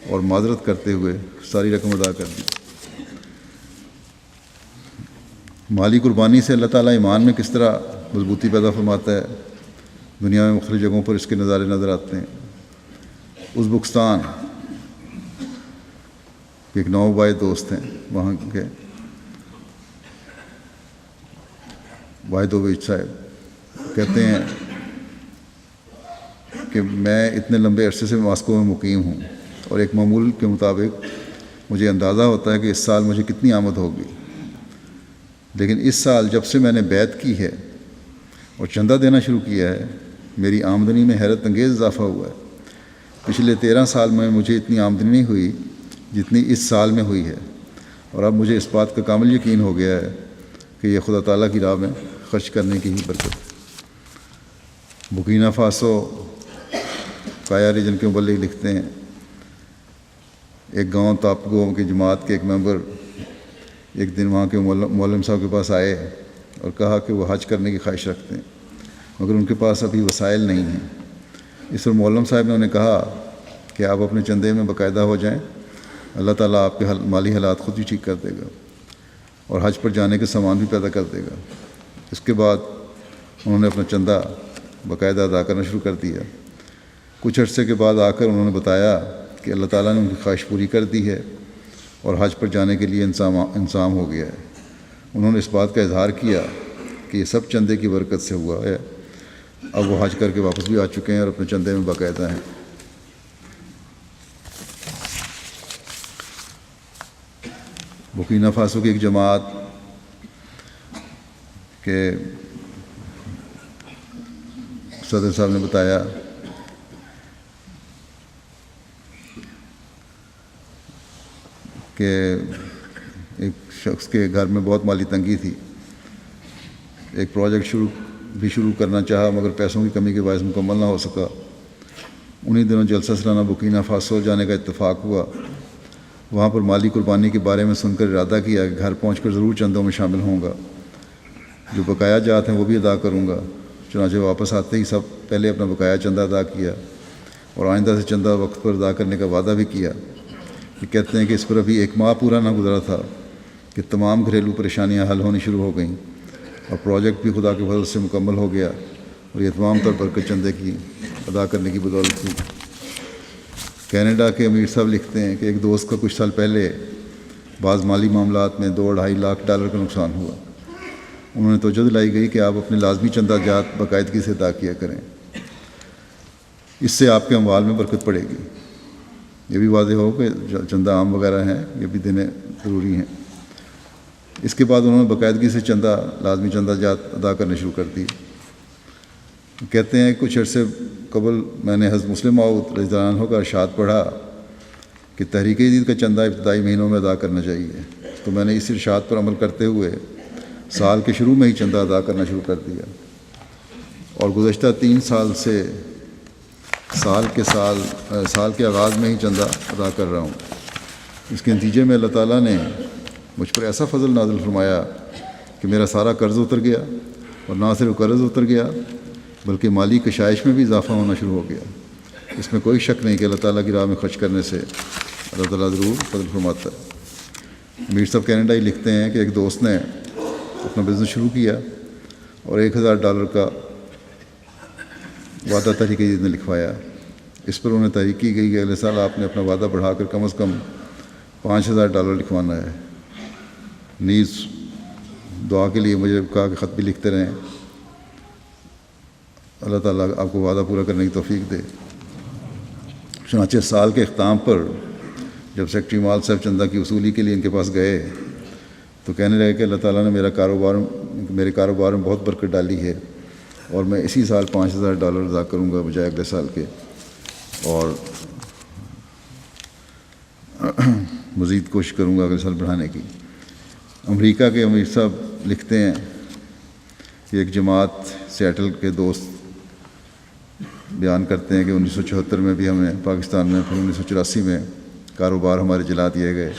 اور معذرت کرتے ہوئے ساری رقم ادا کر دی۔ مالی قربانی سے اللہ تعالیٰ ایمان میں کس طرح مضبوطی پیدا فرماتا ہے، دنیا میں مختلف جگہوں پر اس کے نظارے نظر آتے ہیں۔ ازبکستان ایک نوآبائی دوست ہیں وہاں کے واحدوویچ صاحب، کہتے ہیں کہ میں اتنے لمبے عرصے سے ماسکو میں مقیم ہوں اور ایک معمول کے مطابق مجھے اندازہ ہوتا ہے کہ اس سال مجھے کتنی آمد ہوگی، لیکن اس سال جب سے میں نے بیعت کی ہے اور چندہ دینا شروع کیا ہے، میری آمدنی میں حیرت انگیز اضافہ ہوا ہے۔ پچھلے 13 سال میں مجھے اتنی آمدنی نہیں ہوئی جتنی اس سال میں ہوئی ہے، اور اب مجھے اس بات کا کامل یقین ہو گیا ہے کہ یہ خدا تعالیٰ کی راہ میں خرچ کرنے کی ہی برکت ہے۔ بورکینا فاسو کایا ریجن کے مبلغ لکھتے ہیں، ایک گاؤں تاپگو کی جماعت کے ایک ممبر ایک دن وہاں کے مولم صاحب کے پاس آئے اور کہا کہ وہ حج کرنے کی خواہش رکھتے ہیں مگر ان کے پاس ابھی وسائل نہیں ہیں۔ اس پر مولم صاحب نے انہیں کہا کہ آپ اپنے چندے میں باقاعدہ ہو جائیں، اللہ تعالیٰ آپ کے مالی حالات خود ہی ٹھیک کر دے گا اور حج پر جانے کے سامان بھی پیدا کر دے گا۔ اس کے بعد انہوں نے اپنا چندہ باقاعدہ ادا کرنا شروع کر دیا۔ کچھ عرصے کے بعد آ کر انہوں نے بتایا کہ اللہ تعالیٰ نے ان کی خواہش پوری کر دی ہے اور حج پر جانے کے لیے انتظام ہو گیا ہے۔ انہوں نے اس بات کا اظہار کیا کہ یہ سب چندے کی برکت سے ہوا ہے۔ اب وہ حج کر کے واپس بھی آ چکے ہیں اور اپنے چندے میں باقاعدہ ہیں۔ بورکینا فاسو کی ایک جماعت کے صدر صاحب نے بتایا کہ ایک شخص کے گھر میں بہت مالی تنگی تھی، ایک پروجیکٹ شروع کرنا چاہا مگر پیسوں کی کمی کے باعث مکمل نہ ہو سکا۔ انہی دنوں جلسہ سالانہ بورکینا فاسو جانے کا اتفاق ہوا۔ وہاں پر مالی قربانی کے بارے میں سن کر ارادہ کیا کہ گھر پہنچ کر ضرور چندوں میں شامل ہوں گا، جو بقایا جات ہیں وہ بھی ادا کروں گا۔ چنانچہ واپس آتے ہی سب پہلے اپنا بقایا چندہ ادا کیا اور آئندہ سے چندہ وقت پر ادا کرنے کا وعدہ بھی کیا۔ یہ کہتے ہیں کہ اس پر ابھی 1 ماہ پورا نہ گزرا تھا کہ تمام گھریلو پریشانیاں حل ہونی شروع ہو گئیں اور پروجیکٹ بھی خدا کے فضل سے مکمل ہو گیا، اور یہ تمام طور پر چندے کی ادا کرنے کی بدولت تھی۔ کینیڈا کے امیر صاحب لکھتے ہیں کہ ایک دوست کا کچھ سال پہلے بعض مالی معاملات میں $2.5 لاکھ کا نقصان ہوا۔ انہوں نے توجہ دلائی گئی کہ آپ اپنے لازمی چندہ جات باقاعدگی سے ادا کیا کریں، اس سے آپ کے اموال میں برکت پڑے گی۔ یہ بھی واضح ہو کہ چندہ عام وغیرہ ہیں یہ بھی دینے ضروری ہیں۔ اس کے بعد انہوں نے باقاعدگی سے لازمی چندہ جات ادا کرنے شروع کر دی۔ کہتے ہیں کچھ عرصے قبل میں نے حضرت مسلم موعود رضی اللہ عنہ کا ارشاد پڑھا کہ تحریک جدید کا چندہ ابتدائی مہینوں میں ادا کرنا چاہیے، تو میں نے اس ارشاد پر عمل کرتے ہوئے سال کے شروع میں ہی چندہ ادا کرنا شروع کر دیا، اور گزشتہ 3 سال سے سال کے آغاز میں ہی چندہ ادا کر رہا ہوں۔ اس کے نتیجے میں اللہ تعالیٰ نے مجھ پر ایسا فضل نازل فرمایا کہ میرا سارا قرض اتر گیا، اور نہ صرف قرض اتر گیا بلکہ مالی کشائش میں بھی اضافہ ہونا شروع ہو گیا۔ اس میں کوئی شک نہیں کہ اللہ تعالیٰ کی راہ میں خرچ کرنے سے اللہ تعالیٰ ضرور فضل فرماتا ہے۔ امیر صاحب کینیڈا ہی لکھتے ہیں کہ ایک دوست نے اپنا بزنس شروع کیا اور $1000 کا وعدہ تحریک جدید نے لکھوایا۔ اس پر انہیں تحریک کی گئی کہ اگلے سال آپ نے اپنا وعدہ بڑھا کر کم از کم $5000 لکھوانا ہے۔ نیز دعا کے لیے مجھے کہا کہ خط بھی لکھتے رہیں، اللہ تعالیٰ آپ کو وعدہ پورا کرنے کی توفیق دے۔ چنانچہ سال کے اختتام پر جب سیکٹری مال صاحب چندہ کی وصولی کے لیے ان کے پاس گئے تو کہنے لگے کہ اللہ تعالیٰ نے میرے کاروبار میں بہت برکت ڈالی ہے، اور میں اسی سال $5000 ادا کروں گا بجائے اگلے سال کے، اور مزید کوشش کروں گا اگلے سال بڑھانے کی۔ امریکہ کے امیر صاحب لکھتے ہیں کہ ایک جماعت سیٹل کے دوست بیان کرتے ہیں کہ 1974 میں بھی ہمیں پاکستان میں، پھر 1984 میں کاروبار ہمارے جلا دیے گئے،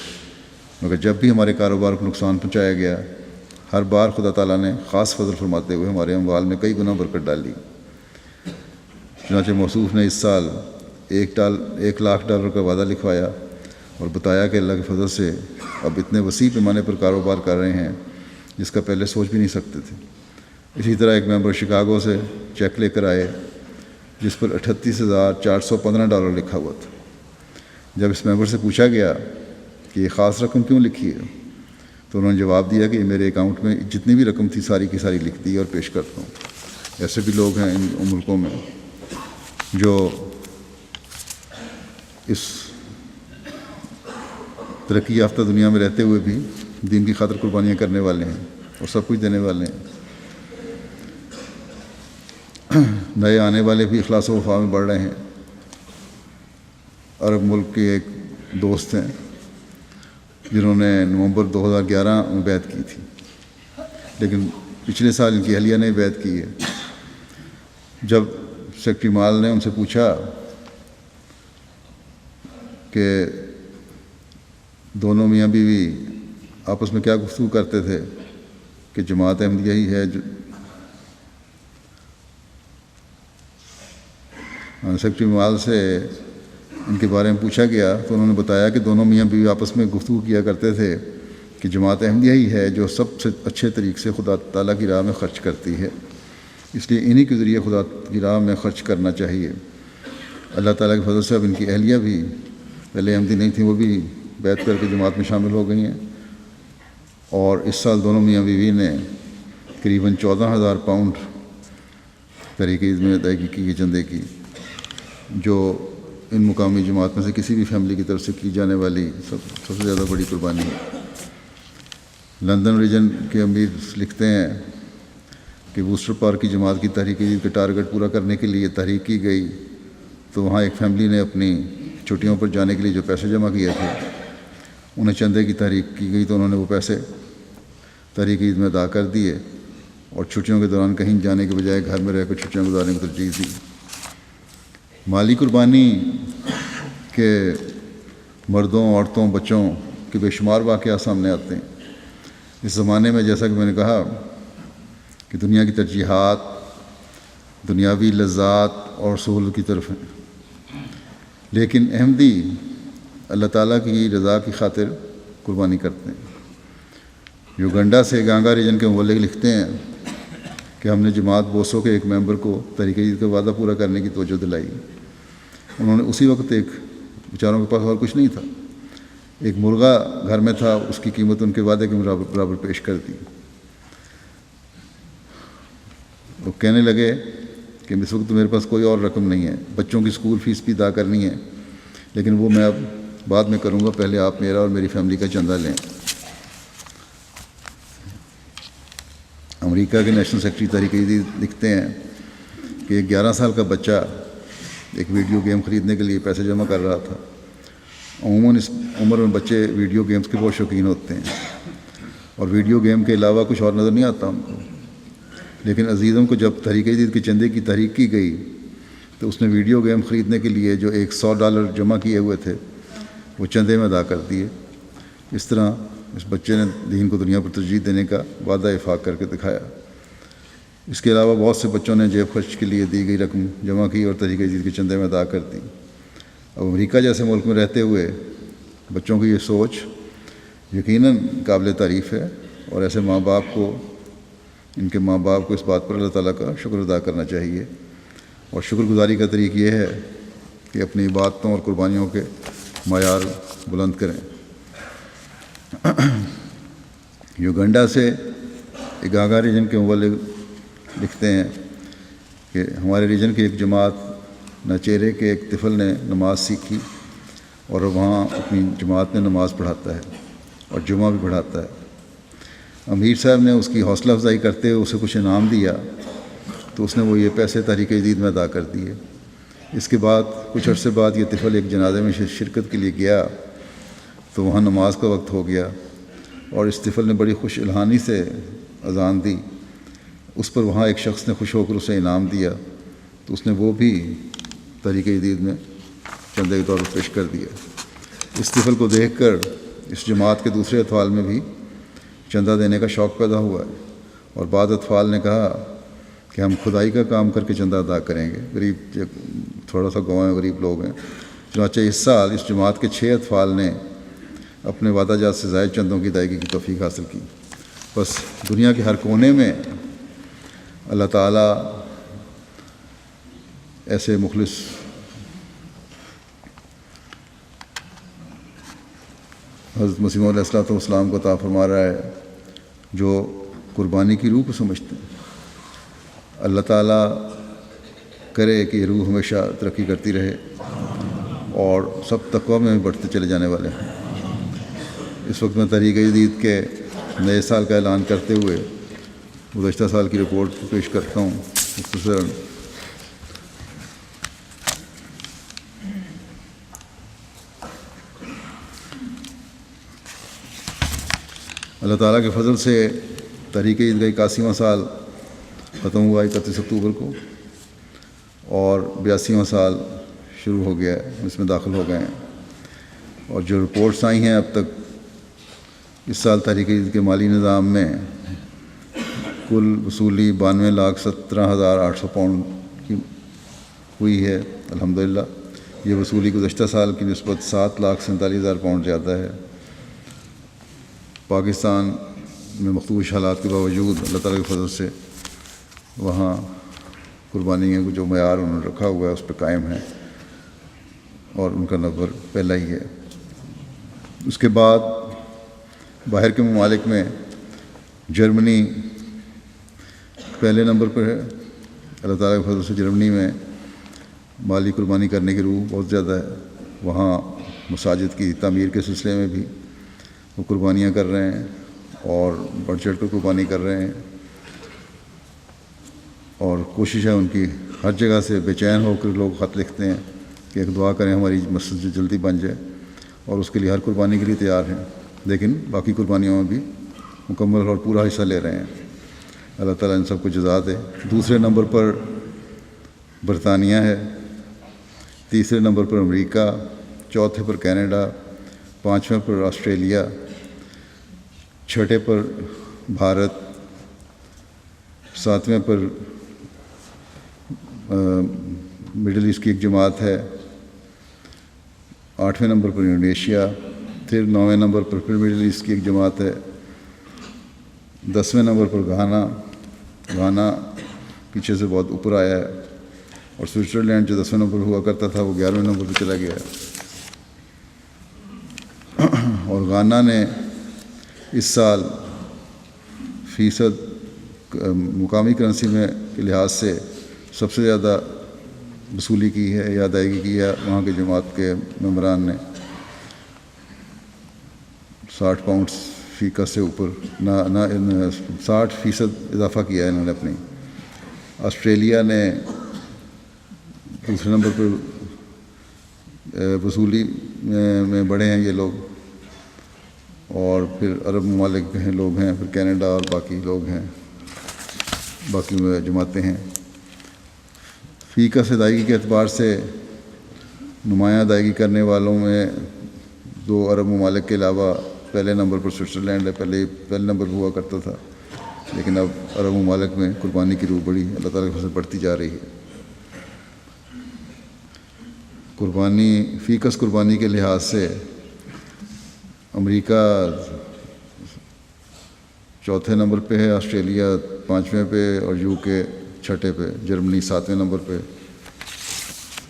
مگر جب بھی ہمارے کاروبار کو نقصان پہنچایا گیا ہر بار خدا تعالیٰ نے خاص فضل فرماتے ہوئے ہمارے اموال میں کئی گنا برکت ڈالی۔ چنانچہ موصوف نے اس سال $1 لاکھ کا وعدہ لکھوایا اور بتایا کہ اللہ کے فضل سے اب اتنے وسیع پیمانے پر کاروبار کر رہے ہیں جس کا پہلے سوچ بھی نہیں سکتے تھے۔ اسی طرح ایک ممبر شکاگو سے چیک لے کر آئے جس پر $38,415 لکھا ہوا تھا۔ جب اس ممبر سے پوچھا گیا کہ یہ خاص رقم کیوں لکھی ہے تو انہوں نے جواب دیا کہ یہ میرے اکاؤنٹ میں جتنی بھی رقم تھی ساری کی ساری لکھ دی اور پیش کرتا ہوں۔ ایسے بھی لوگ ہیں ان ملکوں میں۔ جو اس ترقی یافتہ دنیا میں رہتے ہوئے بھی دین کی خاطر قربانیاں کرنے والے ہیں اور سب کچھ دینے والے ہیں۔ نئے آنے والے بھی اخلاص و وفا میں بڑھ رہے ہیں۔ عرب ملک کے ایک دوست ہیں جنہوں نے نومبر 2011 میں بیعت کی تھی، لیکن پچھلے سال ان کی اہلیہ نے بیعت کی ہے۔ جب سیکرٹری مال نے ان سے پوچھا کہ دونوں میاں بیوی آپس میں کیا گفتگو کرتے تھے کہ جماعت احمدیہ ہی ہے سیکرٹری مال سے ان کے بارے میں پوچھا گیا تو انہوں نے بتایا کہ دونوں میاں بیوی آپس میں گفتگو کیا کرتے تھے کہ جماعت احمدیہ ہی ہے جو سب سے اچھے طریقے سے خدا تعالیٰ کی راہ میں خرچ کرتی ہے، اس لیے انہی کے ذریعے خدا کی راہ میں خرچ کرنا چاہیے۔ اللہ تعالیٰ کے فضل سے اب ان کی اہلیہ بھی پہلے احمدی نہیں تھیں، وہ بھی بیعت کر کے جماعت میں شامل ہو گئی ہیں، اور اس سال دونوں میاں بیوی نے قریباً 14,000 پاؤنڈ تحریک عید میں ادائیگی کی ہے چندے کی، جو ان مقامی جماعت میں سے کسی بھی فیملی کی طرف سے کی جانے والی سب سے زیادہ بڑی قربانی ہے۔ لندن ریجن کے امیر لکھتے ہیں کہ بوسٹر پارک کی جماعت کی تحریک عید کا ٹارگٹ پورا کرنے کے لیے تحریک کی گئی، تو وہاں ایک فیملی نے اپنی چھٹیوں پر جانے کے لیے جو پیسے جمع کیے تھے انہیں چندے کی تحریک کی گئی، تو انہوں نے وہ پیسے تحریک عید میں ادا کر دیے اور چھٹیوں کے دوران کہیں جانے کے بجائے گھر میں رہ کر چھٹیاں گزارنے کو ترجیح دی۔ مالی قربانی کے مردوں، عورتوں، بچوں کے بے شمار واقعات سامنے آتے ہیں۔ اس زمانے میں جیسا کہ میں نے کہا کہ دنیا کی ترجیحات دنیاوی لذات اور سہولت کی طرف ہیں، لیکن احمدی اللہ تعالیٰ کی رضا کی خاطر قربانی کرتے ہیں۔ یوگنڈا سے گانگا ریجن کے مبلغ لکھتے ہیں کہ ہم نے جماعت بوسو کے ایک ممبر کو تحریک عید کا وعدہ پورا کرنے کی توجہ دلائی۔ انہوں نے اسی وقت ایک بیچاروں کے پاس اور کچھ نہیں تھا، ایک مرغا گھر میں تھا، اس کی قیمت ان کے وعدے کے برابر پیش کر دی۔ وہ کہنے لگے کہ اس وقت میرے پاس کوئی اور رقم نہیں ہے، بچوں کی اسکول فیس بھی ادا کرنی ہے، لیکن وہ میں اب بعد میں کروں گا، پہلے آپ میرا اور میری فیملی کا چندہ لیں۔ امریکہ کے نیشنل سیکرٹری تحریک عید لکھتے ہیں کہ ایک 11 سال کا بچہ ایک ویڈیو گیم خریدنے کے لیے پیسے جمع کر رہا تھا۔ عموماً اس عمر میں بچے ویڈیو گیمز کے بہت شوقین ہوتے ہیں اور ویڈیو گیم کے علاوہ کچھ اور نظر نہیں آتا ان کو، لیکن عزیزوں کو جب تحریک عید کے چندے کی تحریک کی گئی تو اس نے ویڈیو گیم خریدنے کے لیے جو ایک $100 جمع کیے ہوئے تھے وہ چندے میں ادا کر دیے۔ اس طرح اس بچے نے دین کو دنیا پر ترجیح دینے کا وعدہ افاق کر کے دکھایا۔ اس کے علاوہ بہت سے بچوں نے جیب خرچ کے لیے دی گئی رقم جمع کی اور تحریک عید کے چندے میں ادا کر دی۔ اب امریکہ جیسے ملک میں رہتے ہوئے بچوں کی یہ سوچ یقیناً قابل تعریف ہے، اور ایسے ماں باپ کو ان کے ماں باپ کو اس بات پر اللہ تعالیٰ کا شکر ادا کرنا چاہیے، اور شکر گزاری کا طریق یہ ہے کہ اپنی عبادتوں اور قربانیوں کے معیار بلند کریں۔ یوگنڈا سے گانگا ریجن کے مبلغ لکھتے ہیں کہ ہمارے ریجن کی ایک جماعت ناچیرے کے ایک طفل نے نماز سیکھی اور وہاں اپنی جماعت میں نماز پڑھاتا ہے اور جمعہ بھی پڑھاتا ہے۔ امیر صاحب نے اس کی حوصلہ افزائی کرتے ہوئے اسے کچھ انعام دیا تو اس نے وہ یہ پیسے تحریک عید میں ادا کر دیے۔ اس کے بعد کچھ عرصے بعد یہ طفل ایک جنازے میں شرکت کے لیے گیا تو وہاں نماز کا وقت ہو گیا اور اس طفل نے بڑی خوش الحانی سے اذان دی۔ اس پر وہاں ایک شخص نے خوش ہو کر اسے انعام دیا تو اس نے وہ بھی تحریک عید میں چندے کے طور پر پیش کر دیا۔ اس طفل کو دیکھ کر اس جماعت کے دوسرے اطفال میں بھی چندہ دینے کا شوق پیدا ہوا ہے، اور بعض اطفال نے کہا کہ ہم خدائی کا کام کر کے چندہ ادا کریں گے، غریب تھوڑا سا گاؤں ہے، غریب لوگ ہیں۔ چنانچہ اس سال اس جماعت کے 6 اطفال نے اپنے وعدہ جات سے زائد چندوں کی ادائیگی کی توفیق حاصل کی۔ بس دنیا کے ہر کونے میں اللہ تعالیٰ ایسے مخلص حضرت مسیح علیہ السلام کو عطا فرما رہا ہے جو قربانی کی روح کو سمجھتے ہیں۔ اللہ تعالیٰ کرے کہ یہ روح ہمیشہ ترقی کرتی رہے اور سب تقویٰ میں بڑھتے چلے جانے والے ہیں۔ اس وقت میں تحریک جدید کے نئے سال کا اعلان کرتے ہوئے گزشتہ سال کی رپورٹ پیش کرتا ہوں مختصراً۔ اللہ تعالیٰ کے فضل سے تحریک جدید کا 81واں سال ختم ہوا 31 اکتوبر کو، اور 82واں سال شروع ہو گیا ہے، اس میں داخل ہو گئے ہیں۔ اور جو رپورٹس آئی ہیں اب تک، اس سال تحریک جدید کے مالی نظام میں کل وصولی 92,17,800 پاؤنڈ کی ہوئی ہے الحمدللہ۔ یہ وصولی گزشتہ سال کی نسبت 7,47,000 پاؤنڈ زیادہ ہے۔ پاکستان میں مخدوش حالات کے باوجود اللہ تعالیٰ کے فضل سے وہاں قربانی کا جو معیار انہوں نے رکھا ہوا ہے اس پہ قائم ہے، اور ان کا نمبر پہلا ہی ہے۔ اس کے بعد باہر کے ممالک میں جرمنی پہلے نمبر پر ہے۔ اللہ تعالیٰ کے فضل سے جرمنی میں مالی قربانی کرنے کی روح بہت زیادہ ہے۔ وہاں مساجد کی تعمیر کے سلسلے میں بھی وہ قربانیاں کر رہے ہیں اور بڑھ چڑھ کر قربانی کر رہے ہیں، اور کوشش ہے ان کی ہر جگہ سے بے چین ہو کر لوگ خط لکھتے ہیں کہ ایک دعا کریں ہماری مسجد جلدی بن جائے، اور اس کے لیے ہر قربانی کے لیے تیار ہیں، لیکن باقی قربانیوں میں بھی مکمل اور پورا حصہ لے رہے ہیں۔ اللہ تعالیٰ ان سب کو جزا دے۔ دوسرے نمبر پر برطانیہ ہے، تیسرے نمبر پر امریکہ، چوتھے پر کینیڈا، پانچویں پر آسٹریلیا، چھٹے پر بھارت، ساتویں پر مڈل ایسٹ کی ایک جماعت ہے، آٹھویں نمبر پر انڈونیشیا، پھر 9ویں نمبر پر پھر مڈل ایسٹ کی ایک جماعت ہے، 10ویں نمبر پر گھانا پیچھے سے بہت اوپر آیا ہے، اور سوئٹزرلینڈ جو 10ویں نمبر ہوا کرتا تھا وہ 11ویں نمبر پہ چلا گیا ہے۔ اور گھانا نے اس سال فیصد مقامی کرنسی میں کے لحاظ سے سب سے زیادہ وصولی کی ہے یا ادائیگی کی ہے۔ وہاں کے جماعت کے ممبران نے 60 پاؤنڈ فی گز سے اوپر 60% اضافہ کیا ہے انہوں نے اپنی۔ آسٹریلیا نے دوسرے نمبر پر وصولی میں بڑھے ہیں یہ لوگ، اور پھر عرب ممالک ہیں لوگ ہیں، پھر کینیڈا اور باقی لوگ ہیں، باقی جماعتیں ہیں۔ فی گز ادائیگی کے اعتبار سے نمایاں ادائیگی کرنے والوں میں 2 عرب ممالک کے علاوہ پہلے نمبر پر سوئٹزرلینڈ ہے۔ پہلے نمبر ہوا کرتا تھا، لیکن اب عرب ممالک میں قربانی کی روح بڑی اللہ تعالیٰ کی فضل بڑھتی جا رہی ہے۔ قربانی فی گز قربانی کے لحاظ سے امریکہ چوتھے نمبر پہ ہے، آسٹریلیا 5ویں پہ، اور UK 6 پہ، جرمنی 7ویں نمبر پہ،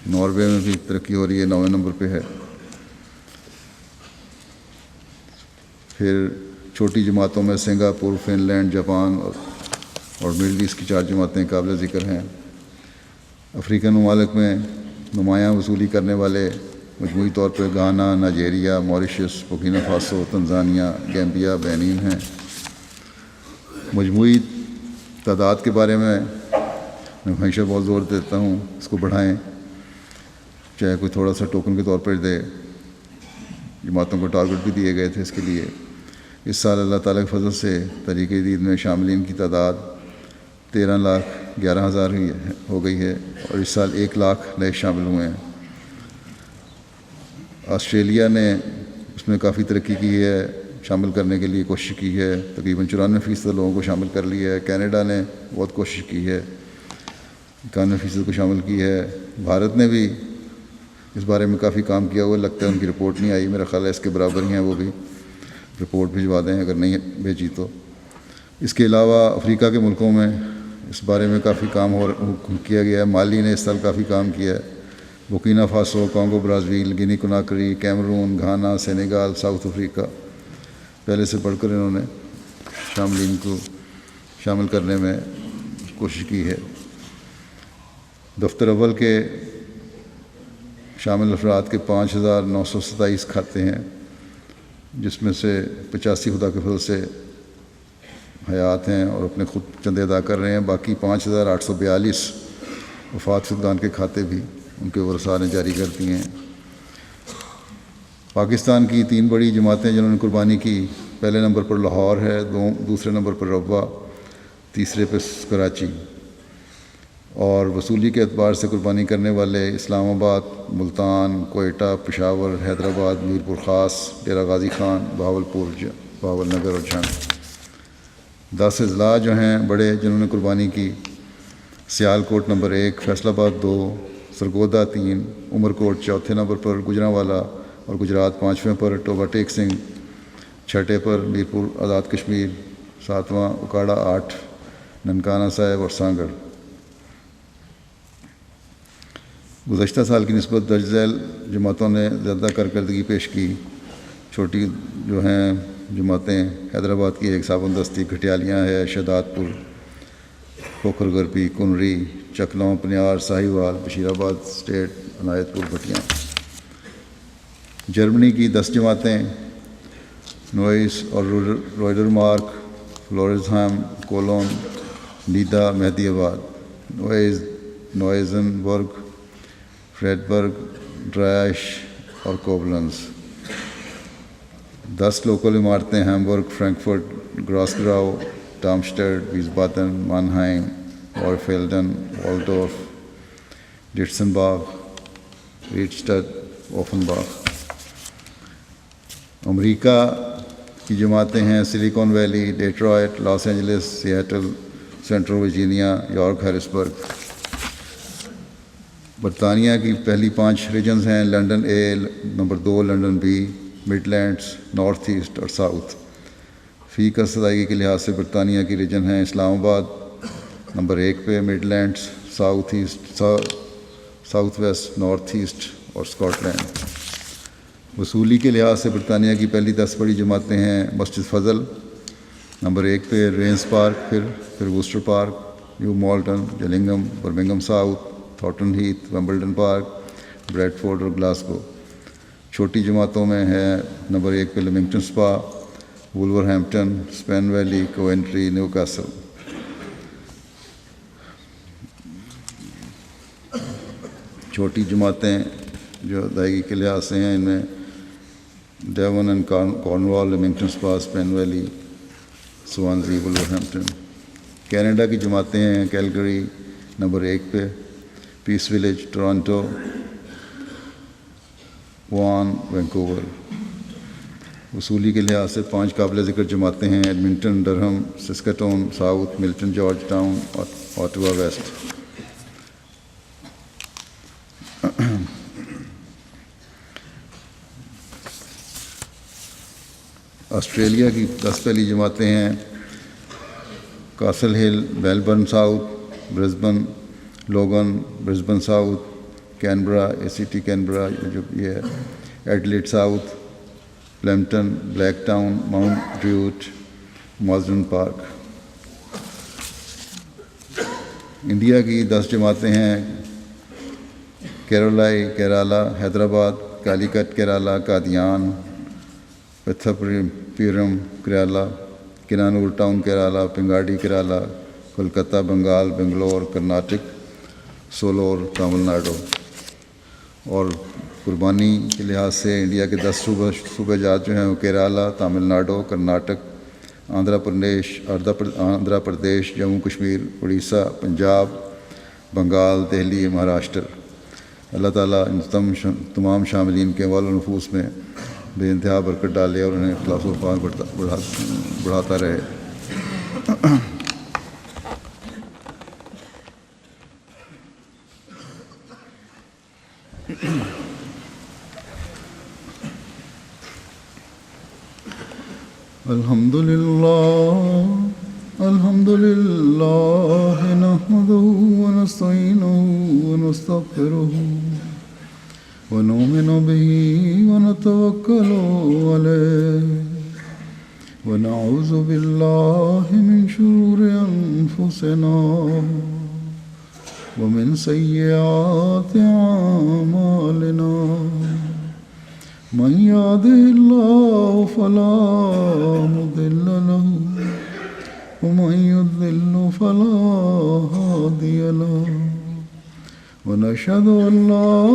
ناروے میں بھی ترقی ہو رہی ہے، 9ویں نمبر پہ ہے۔ پھر چھوٹی جماعتوں میں سنگاپور، فن لینڈ، جاپان اور مڈل ایسٹ کی 4 جماعتیں قابل ذکر ہیں۔ افریقن ممالک میں نمایاں وصولی کرنے والے مجموعی طور پر Ghana, Nigeria, Mauritius, Burkina Faso, Tanzania, Gambia, Benin ہیں۔ مجموعی تعداد کے بارے میں ہمیشہ بہت زور دیتا ہوں، اس کو بڑھائیں، چاہے کوئی تھوڑا سا ٹوکن کے طور پر دے۔ جماعتوں کو ٹارگٹ بھی دیے گئے تھے اس کے لیے۔ اس سال اللہ تعالیٰ کے فضل سے تحریک جدید میں شاملین کی تعداد 13,11,000 ہو گئی ہے، اور اس سال 1 لاکھ نئے شامل ہوئے ہیں۔ آسٹریلیا نے اس میں کافی ترقی کی ہے، شامل کرنے کے لیے کوشش کی ہے، تقریباً 94% لوگوں کو شامل کر لیا ہے۔ کینیڈا نے بہت کوشش کی ہے، 91% کو شامل کی ہے۔ بھارت نے بھی اس بارے میں کافی کام کیا ہوا، لگتا ہے ان کی رپورٹ نہیں آئی، میرا خیال ہے اس کے برابر ہی ہیں، وہ بھی رپورٹ بھجوا دیں اگر نہیں بھیجی تو۔ اس کے علاوہ افریقہ کے ملکوں میں اس بارے میں کافی کام کیا گیا ہے۔ مالی نے اس سال کافی کام کیا ہے۔ Burkina Faso, Congo Brazil, Guinea Conakry, Cameroon, Ghana, Senegal, South Africa پہلے سے بڑھ کر انہوں نے شاملین کو شامل کرنے میں کوشش کی ہے۔ دفتر اول کے شامل افراد کے 5,927 کھاتے ہیں، جس میں سے 85 خدا کے فضل سے حیات ہیں اور اپنے خود چندے ادا کر رہے ہیں۔ باقی 5,842 وفات شدگان کے کھاتے بھی ان کے ورثاء نے جاری کر دیے ہیں۔ پاکستان کی 3 بڑی جماعتیں جنہوں نے قربانی کی، پہلے نمبر پر لاہور ہے، دوسرے نمبر پر روا، تیسرے پہ کراچی، اور وصولی کے اعتبار سے قربانی کرنے والے اسلام آباد، ملتان، کوئٹہ، پشاور، حیدرآباد، میرپور خاص، ڈیرہ غازی خان، بہاول نگر اور جھنگ۔ 10 اضلاع جو ہیں بڑے جنہوں نے قربانی کی، سیال کوٹ نمبر 1، فیصل آباد 2، سرگودا 3، عمر کوٹ چوتھے نمبر پر، گجرانوالہ اور گجرات 5ویں پر، ٹوبہ ٹیک سنگھ 6ٹھے پر، میرپور آزاد کشمیر 7واں، اکاڑا 8، ننکانہ صاحب اور سانگڑ۔ گزشتہ سال کی نسبت درج ذیل جماعتوں نے زیادہ کارکردگی پیش کی۔ چھوٹی جو ہیں جماعتیں، حیدرآباد کی ایک صابن دستی گھٹیالیاں ہے، شہداد پور، کھوکھر گرپی، کنری، چکلوں، پنیار، ساہیوال، بشیر آباد اسٹیٹ، عنایت پور، بھٹیاں۔ جرمنی کی 10 جماعتیں، نوئس اور روئڈر مارک، فلورزہام، کولون، نیدا، مہدی آباد، نوئزن برگ، فریڈبرگ، ڈرائش اور کوبلنز۔ 10 لوکل عمارتیں، Hamburg, Frankfurt, Grossgerau, Darmstadt, Wiesbaden, Mannheim, وارفیلڈن، والڈورف، ڈیٹسنباغ، ریڈسٹڈ، اوفنباغ۔ امریکہ کی جماعتیں ہیں، Silicon Valley, Detroit, Los Angeles, Seattle, Central Virginia, York, Harrisburg. برطانیہ کی پہلی 5 ریجنز ہیں، London A, number 2 London B, Midlands, North asset اور ساؤتھ۔ فی کس ادائیگی کے لحاظ سے برطانیہ کی ریجن ہیں، اسلام آباد نمبر 1 پہ، Midlands, south east, south west, north asset اور اسکاٹ لینڈ۔ وصولی کے لحاظ سے برطانیہ کی پہلی 10 بڑی جماعتیں ہیں، مسجد فضل نمبر 1 پہ، رینس پارک، پھر Worcester Park, New Malden, Gillingham, Birmingham South, Thornton Heath, Wimbledon Park, Bradford اور گلاسگو۔ چھوٹی جماعتوں میں ہے نمبر 1 پہ Leamington Spa, Wolverhampton, Spen Valley, Coventry, Newcastle. چھوٹی جماعتیں جو ادائیگی کے لحاظ سے ہیں، ان میں Devon and Cornwall, Leamington Spa, Spen Valley, Swansea, Wolverhampton. Canada کی جماعتیں ہیں، کیلگری نمبر 1 پہ، Peace Village, Toronto, Vaughan, Vancouver. وصولی کے لحاظ سے 5 قابل ذکر جماعتیں ہیں، Edmonton, Durham, Saskatoon South, Milton, Georgetown, Ottawa West. Australia کی 10 پہلی جماعتیں ہیں، Castle Hill, Melbourne South, Brisbane, Logan, Brisbane South, Canberra, ACT Canberra جو یہ ہے، Adelaide South, Plympton, Blacktown, Mount ڈریوٹ، مازڈن park. India کی 10 جماعتیں ہیں، کیرلائی، کیرالہ، حیدرآباد، کالیکٹ کیرالہ، قادیان، پتھاپورم کیرالہ، کنانور ٹاؤن کیرالہ، پنگاڈی کیرالہ، کولکتہ بنگال، بنگلور کرناٹک، سولور تامل ناڈو۔ اور قربانی کے لحاظ سے انڈیا کے 10 صوبہ جات جو ہیں وہ کیرالہ، تامل ناڈو، کرناٹک، آندھرا پردیش، جموں کشمیر، اڑیسہ، پنجاب، بنگال، دہلی، مہاراشٹر۔ اللہ تعالیٰ ان تمام شاملین کے اموال و نفوس میں بے انتہا برکت ڈالے اور انہیں اخلاص و وفاق بڑھاتا رہے۔ الحمد للہ نحمدہ ونستعینہ ونستغفرہ ونؤمن بہ ونتوکل علیہ ونعوذ باللہ من شرور انفسنا ومن سيئات أعمالنا من يهده الله فلا مضل له ومن يضلل فلا هادي له ونشهد أن لا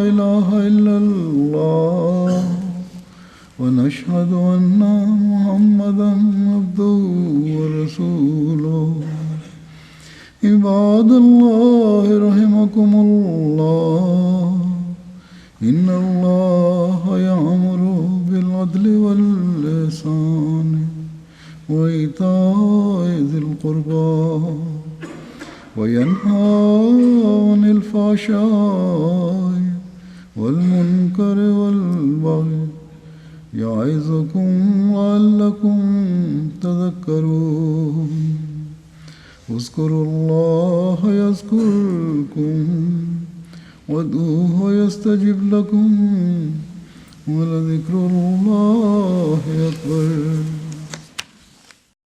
إله إلا الله ونشهد أن محمدا عبده ورسوله عباد الله رحمكم الله إن الله يأمر بالعدل والإحسان وإيتاء ذي القربى وينهى عن الفحشاء والمنكر والبغي يعظكم لعلكم تذكرون اذكروا الله يذكركم وادعوه يستجب لكم ولذكر الله أكبر.